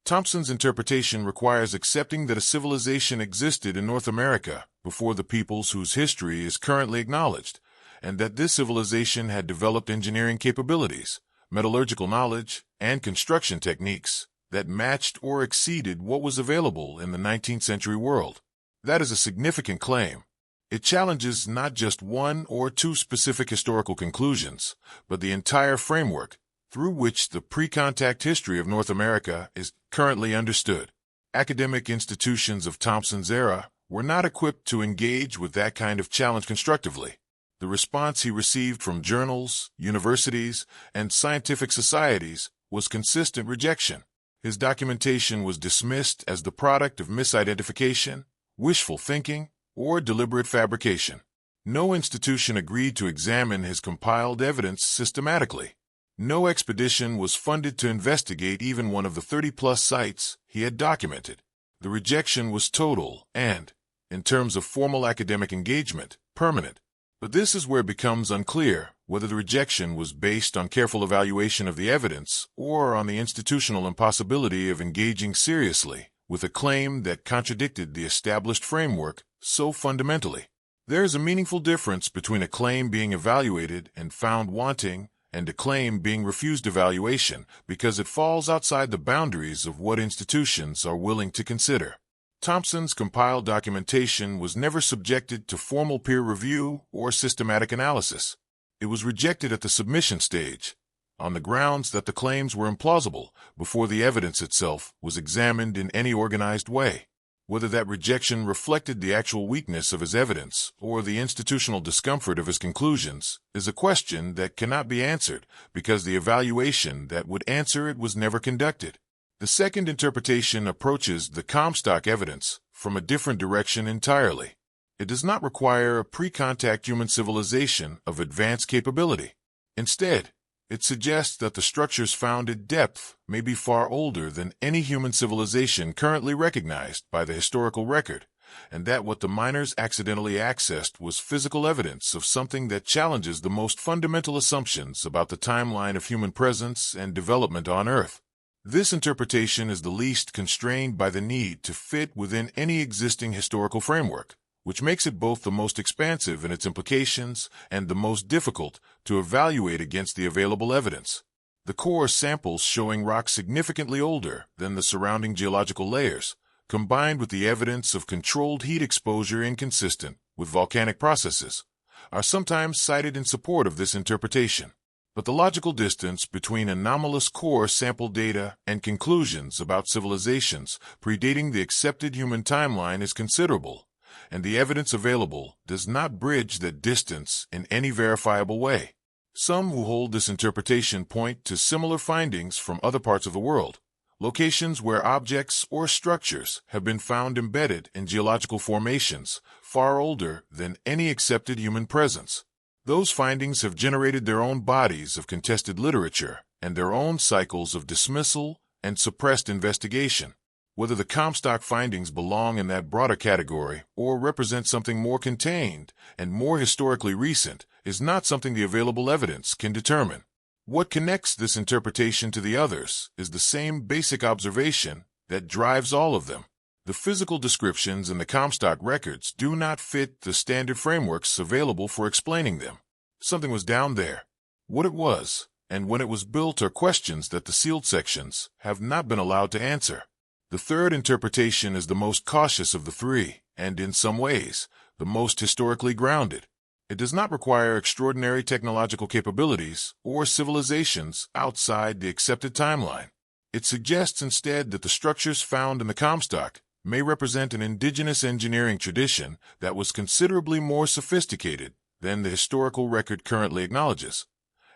Thompson's interpretation requires accepting that a civilization existed in North America before the peoples whose history is currently acknowledged, and that this civilization had developed engineering capabilities, metallurgical knowledge, and construction techniques that matched or exceeded what was available in the 19th century world. That is a significant claim. It challenges not just one or two specific historical conclusions, but the entire framework through which the pre-contact history of North America is currently understood. Academic institutions of Thompson's era were not equipped to engage with that kind of challenge constructively. The response he received from journals, universities, and scientific societies was consistent rejection. His documentation was dismissed as the product of misidentification, wishful thinking, or deliberate fabrication. No institution agreed to examine his compiled evidence systematically. No expedition was funded to investigate even one of the 30-plus sites he had documented. The rejection was total and, in terms of formal academic engagement, permanent. But this is where it becomes unclear whether the rejection was based on careful evaluation of the evidence or on the institutional impossibility of engaging seriously with a claim that contradicted the established framework so fundamentally. There is a meaningful difference between a claim being evaluated and found wanting and a claim being refused evaluation because it falls outside the boundaries of what institutions are willing to consider. Thompson's compiled documentation was never subjected to formal peer review or systematic analysis. It was rejected at the submission stage, on the grounds that the claims were implausible before the evidence itself was examined in any organized way. Whether that rejection reflected the actual weakness of his evidence or the institutional discomfort of his conclusions is a question that cannot be answered because the evaluation that would answer it was never conducted. The second interpretation approaches the Comstock evidence from a different direction entirely. It does not require a pre-contact human civilization of advanced capability. Instead, it suggests that the structures found at depth may be far older than any human civilization currently recognized by the historical record, and that what the miners accidentally accessed was physical evidence of something that challenges the most fundamental assumptions about the timeline of human presence and development on Earth. This interpretation is the least constrained by the need to fit within any existing historical framework, which makes it both the most expansive in its implications and the most difficult to evaluate against the available evidence. The core samples showing rocks significantly older than the surrounding geological layers, combined with the evidence of controlled heat exposure inconsistent with volcanic processes, are sometimes cited in support of this interpretation. But the logical distance between anomalous core sample data and conclusions about civilizations predating the accepted human timeline is considerable, and the evidence available does not bridge that distance in any verifiable way. Some who hold this interpretation point to similar findings from other parts of the world, locations where objects or structures have been found embedded in geological formations far older than any accepted human presence. Those findings have generated their own bodies of contested literature and their own cycles of dismissal and suppressed investigation. Whether the Comstock findings belong in that broader category or represent something more contained and more historically recent is not something the available evidence can determine. What connects this interpretation to the others is the same basic observation that drives all of them. The physical descriptions in the Comstock records do not fit the standard frameworks available for explaining them. Something was down there. What it was, and when it was built are questions that the sealed sections have not been allowed to answer. The third interpretation is the most cautious of the three, and in some ways, the most historically grounded. It does not require extraordinary technological capabilities or civilizations outside the accepted timeline. It suggests instead that the structures found in the Comstock may represent an indigenous engineering tradition that was considerably more sophisticated than the historical record currently acknowledges,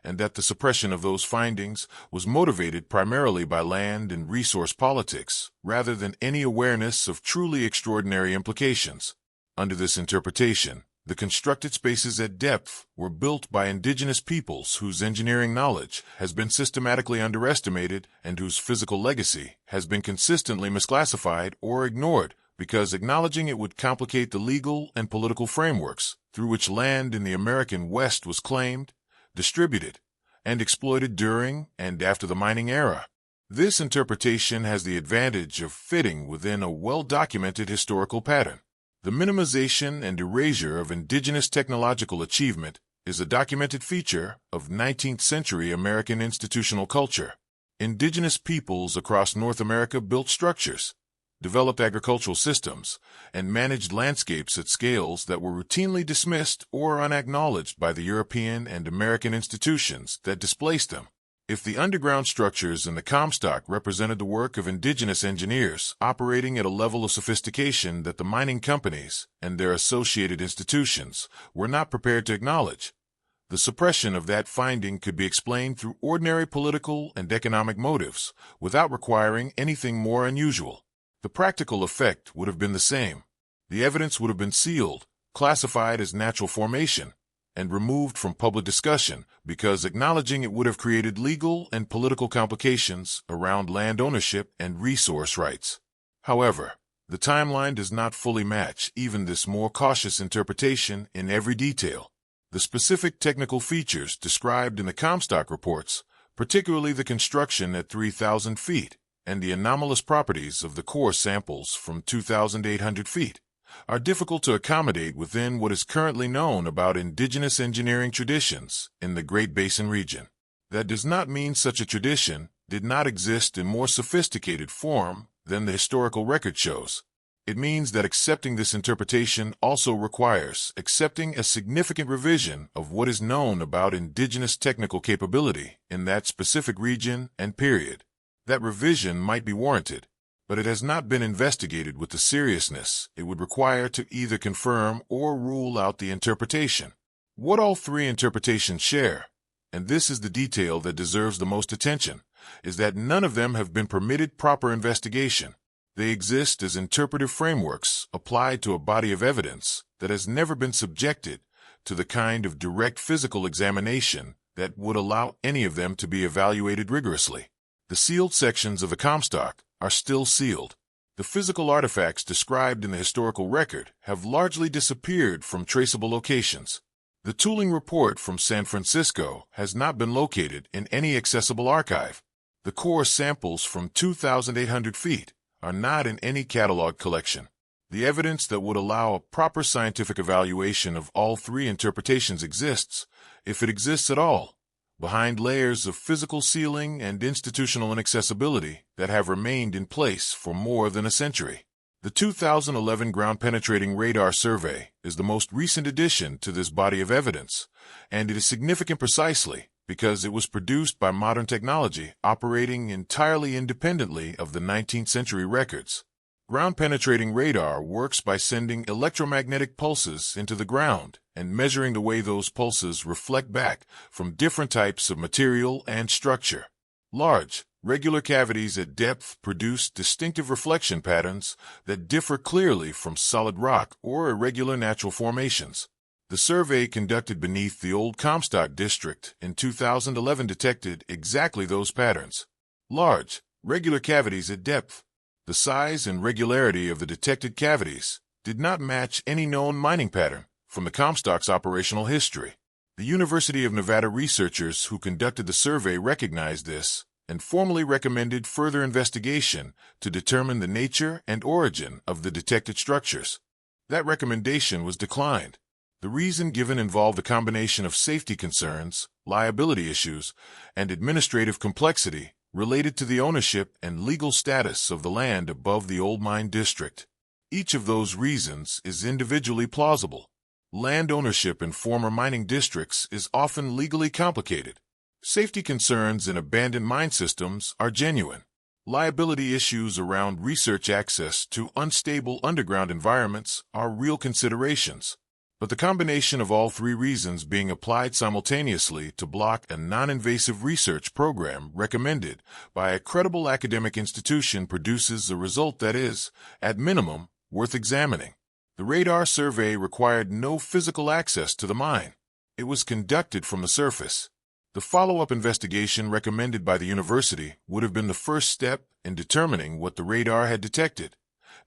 and that the suppression of those findings was motivated primarily by land and resource politics, rather than any awareness of truly extraordinary implications. Under this interpretation, the constructed spaces at depth were built by indigenous peoples whose engineering knowledge has been systematically underestimated and whose physical legacy has been consistently misclassified or ignored because acknowledging it would complicate the legal and political frameworks through which land in the American West was claimed, distributed, and exploited during and after the mining era. This interpretation has the advantage of fitting within a well-documented historical pattern. The minimization and erasure of indigenous technological achievement is a documented feature of 19th-century American institutional culture. Indigenous peoples across North America built structures, developed agricultural systems, and managed landscapes at scales that were routinely dismissed or unacknowledged by the European and American institutions that displaced them. If the underground structures in the Comstock represented the work of indigenous engineers operating at a level of sophistication that the mining companies and their associated institutions were not prepared to acknowledge, the suppression of that finding could be explained through ordinary political and economic motives without requiring anything more unusual. The practical effect would have been the same. The evidence would have been sealed, classified as natural formation, and removed from public discussion because acknowledging it would have created legal and political complications around land ownership and resource rights. However, the timeline does not fully match even this more cautious interpretation in every detail. The specific technical features described in the Comstock reports, particularly the construction at 3,000 feet and the anomalous properties of the core samples from 2,800 feet, are difficult to accommodate within what is currently known about indigenous engineering traditions in the Great Basin region. That does not mean such a tradition did not exist in more sophisticated form than the historical record shows. It means that accepting this interpretation also requires accepting a significant revision of what is known about indigenous technical capability in that specific region and period. That revision might be warranted, but it has not been investigated with the seriousness it would require to either confirm or rule out the interpretation. What all three interpretations share, and this is the detail that deserves the most attention, is that none of them have been permitted proper investigation. They exist as interpretive frameworks applied to a body of evidence that has never been subjected to the kind of direct physical examination that would allow any of them to be evaluated rigorously. The sealed sections of the Comstock are still sealed. The physical artifacts described in the historical record have largely disappeared from traceable locations. The tooling report from San Francisco has not been located in any accessible archive. The core samples from 2,800 feet are not in any catalog collection. The evidence that would allow a proper scientific evaluation of all three interpretations exists, if it exists at all, behind layers of physical sealing and institutional inaccessibility that have remained in place for more than a century. The 2011 ground-penetrating radar survey is the most recent addition to this body of evidence, and it is significant precisely because it was produced by modern technology operating entirely independently of the 19th century records. Ground-penetrating radar works by sending electromagnetic pulses into the ground and measuring the way those pulses reflect back from different types of material and structure. Large, regular cavities at depth produce distinctive reflection patterns that differ clearly from solid rock or irregular natural formations. The survey conducted beneath the old Comstock district in 2011 detected exactly those patterns. Large, regular cavities at depth. The size and regularity of the detected cavities did not match any known mining pattern from the Comstock's operational history. The University of Nevada researchers who conducted the survey recognized this and formally recommended further investigation to determine the nature and origin of the detected structures. That recommendation was declined. The reason given involved a combination of safety concerns, liability issues, and administrative complexity related to the ownership and legal status of the land above the old mine district. Each of those reasons is individually plausible. Land ownership in former mining districts is often legally complicated. Safety concerns in abandoned mine systems are genuine. Liability issues around research access to unstable underground environments are real considerations, but the combination of all three reasons being applied simultaneously to block a non-invasive research program recommended by a credible academic institution produces a result that is, at minimum, worth examining. The radar survey required no physical access to the mine. It was conducted from the surface. The follow-up investigation recommended by the university would have been the first step in determining what the radar had detected,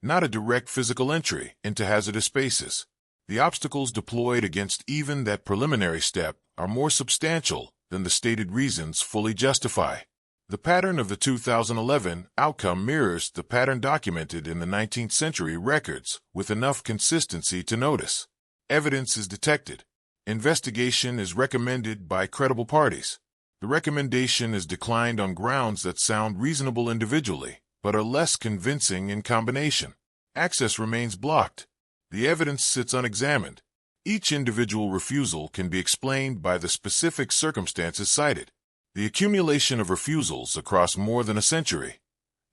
not a direct physical entry into hazardous spaces. The obstacles deployed against even that preliminary step are more substantial than the stated reasons fully justify. The pattern of the 2011 outcome mirrors the pattern documented in the 19th century records with enough consistency to notice. Evidence is detected. Investigation is recommended by credible parties. The recommendation is declined on grounds that sound reasonable individually, but are less convincing in combination. Access remains blocked. The evidence sits unexamined. Each individual refusal can be explained by the specific circumstances cited. The accumulation of refusals across more than a century,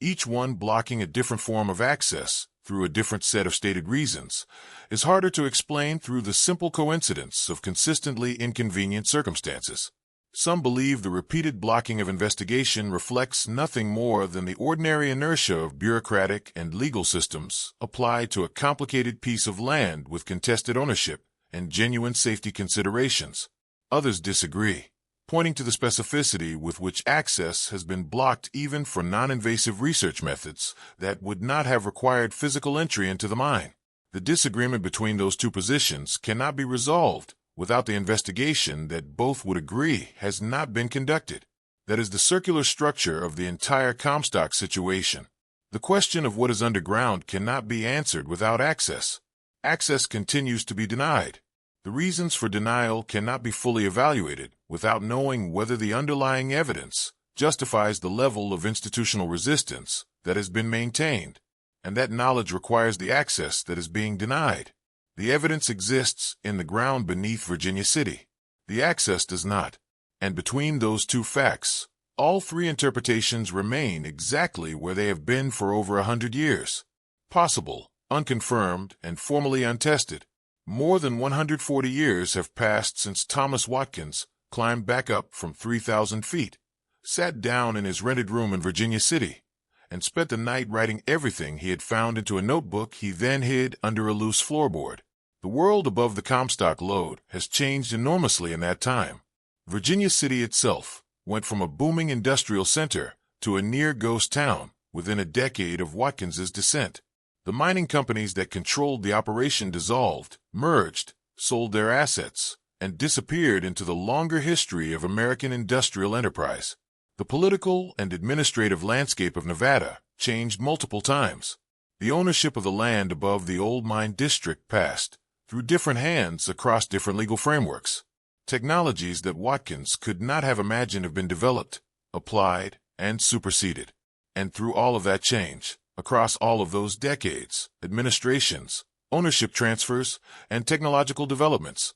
each one blocking a different form of access through a different set of stated reasons, is harder to explain through the simple coincidence of consistently inconvenient circumstances. Some believe the repeated blocking of investigation reflects nothing more than the ordinary inertia of bureaucratic and legal systems applied to a complicated piece of land with contested ownership and genuine safety considerations. Others disagree, pointing to the specificity with which access has been blocked even for non-invasive research methods that would not have required physical entry into the mine. The disagreement between those two positions cannot be resolved without the investigation that both would agree has not been conducted. That is the circular structure of the entire Comstock situation. The question of what is underground cannot be answered without access. Access continues to be denied. The reasons for denial cannot be fully evaluated without knowing whether the underlying evidence justifies the level of institutional resistance that has been maintained, and that knowledge requires the access that is being denied. The evidence exists in the ground beneath Virginia City. The access does not. And between those two facts, all three interpretations remain exactly where they have been for over 100 years. Possible, unconfirmed, and formally untested. More than 140 years have passed since Thomas Watkins climbed back up from 3,000 feet, sat down in his rented room in Virginia City, and spent the night writing everything he had found into a notebook he then hid under a loose floorboard. The world above the Comstock Lode has changed enormously in that time. Virginia City itself went from a booming industrial center to a near-ghost town within a decade of Watkins's descent. The mining companies that controlled the operation dissolved, merged, sold their assets, and disappeared into the longer history of American industrial enterprise. The political and administrative landscape of Nevada changed multiple times. The ownership of the land above the old mine district passed through different hands across different legal frameworks. Technologies that Watkins could not have imagined have been developed, applied, and superseded. And through all of that change, across all of those decades, administrations, ownership transfers, and technological developments,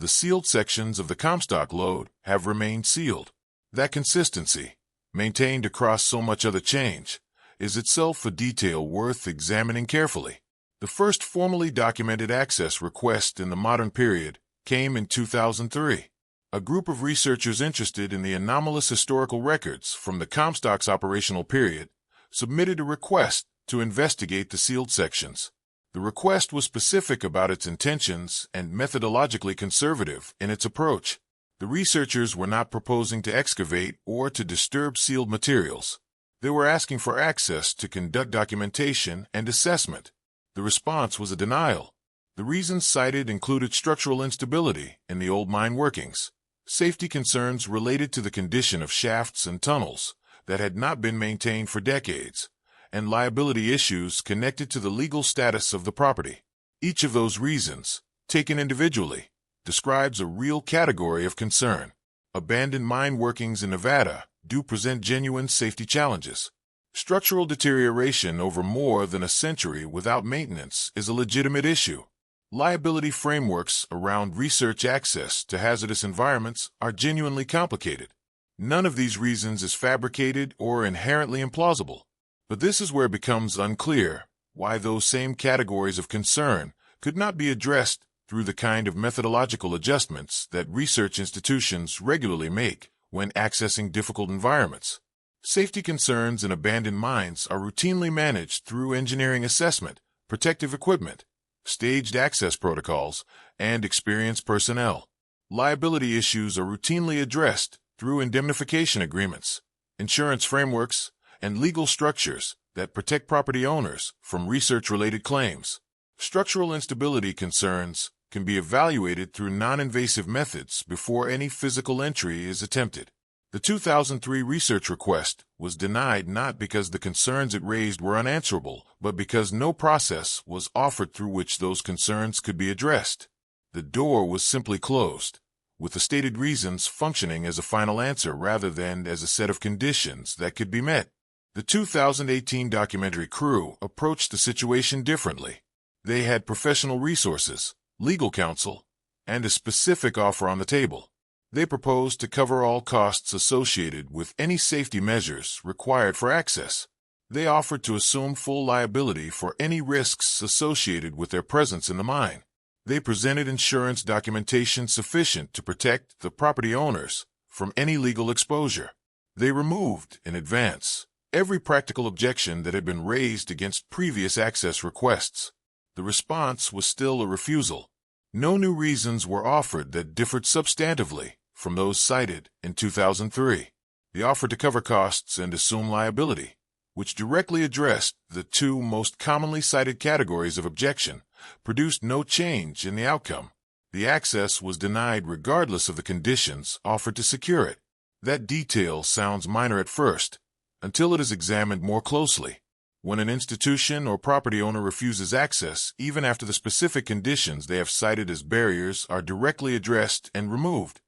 the sealed sections of the Comstock Lode have remained sealed. That consistency, maintained across so much other change, is itself a detail worth examining carefully. The first formally documented access request in the modern period came in 2003. A group of researchers interested in the anomalous historical records from the Comstock's operational period submitted a request to investigate the sealed sections. The request was specific about its intentions and methodologically conservative in its approach. The researchers were not proposing to excavate or to disturb sealed materials. They were asking for access to conduct documentation and assessment. The response was a denial. The reasons cited included structural instability in the old mine workings, safety concerns related to the condition of shafts and tunnels that had not been maintained for decades, and liability issues connected to the legal status of the property. Each of those reasons, taken individually, describes a real category of concern. Abandoned mine workings in Nevada do present genuine safety challenges. Structural deterioration over more than a century without maintenance is a legitimate issue. Liability frameworks around research access to hazardous environments are genuinely complicated. None of these reasons is fabricated or inherently implausible. But this is where it becomes unclear why those same categories of concern could not be addressed through the kind of methodological adjustments that research institutions regularly make when accessing difficult environments. Safety concerns in abandoned mines are routinely managed through engineering assessment, protective equipment, staged access protocols, and experienced personnel. Liability issues are routinely addressed through indemnification agreements, insurance frameworks, and legal structures that protect property owners from research-related claims. Structural instability concerns can be evaluated through non-invasive methods before any physical entry is attempted. The 2003 research request was denied not because the concerns it raised were unanswerable, but because no process was offered through which those concerns could be addressed. The door was simply closed, with the stated reasons functioning as a final answer rather than as a set of conditions that could be met. The 2018 documentary crew approached the situation differently. They had professional resources, legal counsel, and a specific offer on the table. They proposed to cover all costs associated with any safety measures required for access. They offered to assume full liability for any risks associated with their presence in the mine. They presented insurance documentation sufficient to protect the property owners from any legal exposure. They removed, in advance, every practical objection that had been raised against previous access requests. The response was still a refusal. No new reasons were offered that differed substantively from those cited in 2003. The offer to cover costs and assume liability, which directly addressed the two most commonly cited categories of objection, produced no change in the outcome. The access was denied regardless of the conditions offered to secure it. That detail sounds minor at first, until it is examined more closely. When an institution or property owner refuses access, even after the specific conditions they have cited as barriers are directly addressed and removed,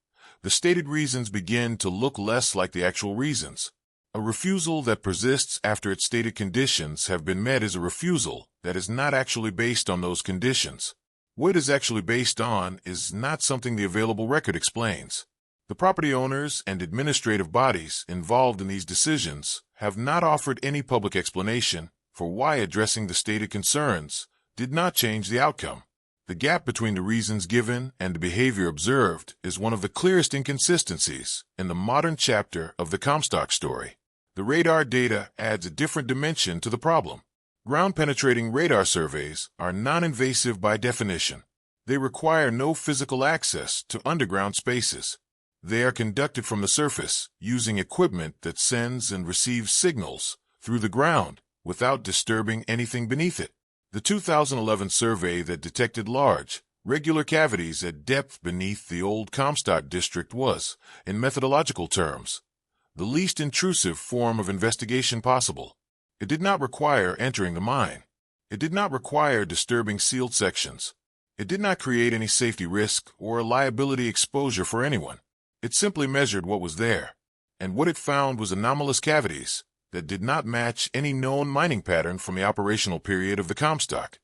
the stated reasons begin to look less like the actual reasons. A refusal that persists after its stated conditions have been met is a refusal that is not actually based on those conditions. What it is actually based on is not something the available record explains. The property owners and administrative bodies involved in these decisions have not offered any public explanation for why addressing the stated concerns did not change the outcome. The gap between the reasons given and the behavior observed is one of the clearest inconsistencies in the modern chapter of the Comstock story. The radar data adds a different dimension to the problem. Ground-penetrating radar surveys are non-invasive by definition. They require no physical access to underground spaces. They are conducted from the surface using equipment that sends and receives signals through the ground without disturbing anything beneath it. The 2011 survey that detected large, regular cavities at depth beneath the old Comstock district was, in methodological terms, the least intrusive form of investigation possible. It did not require entering the mine. It did not require disturbing sealed sections. It did not create any safety risk or liability exposure for anyone. It simply measured what was there, and what it found was anomalous cavities that did not match any known mining pattern from the operational period of the Comstock.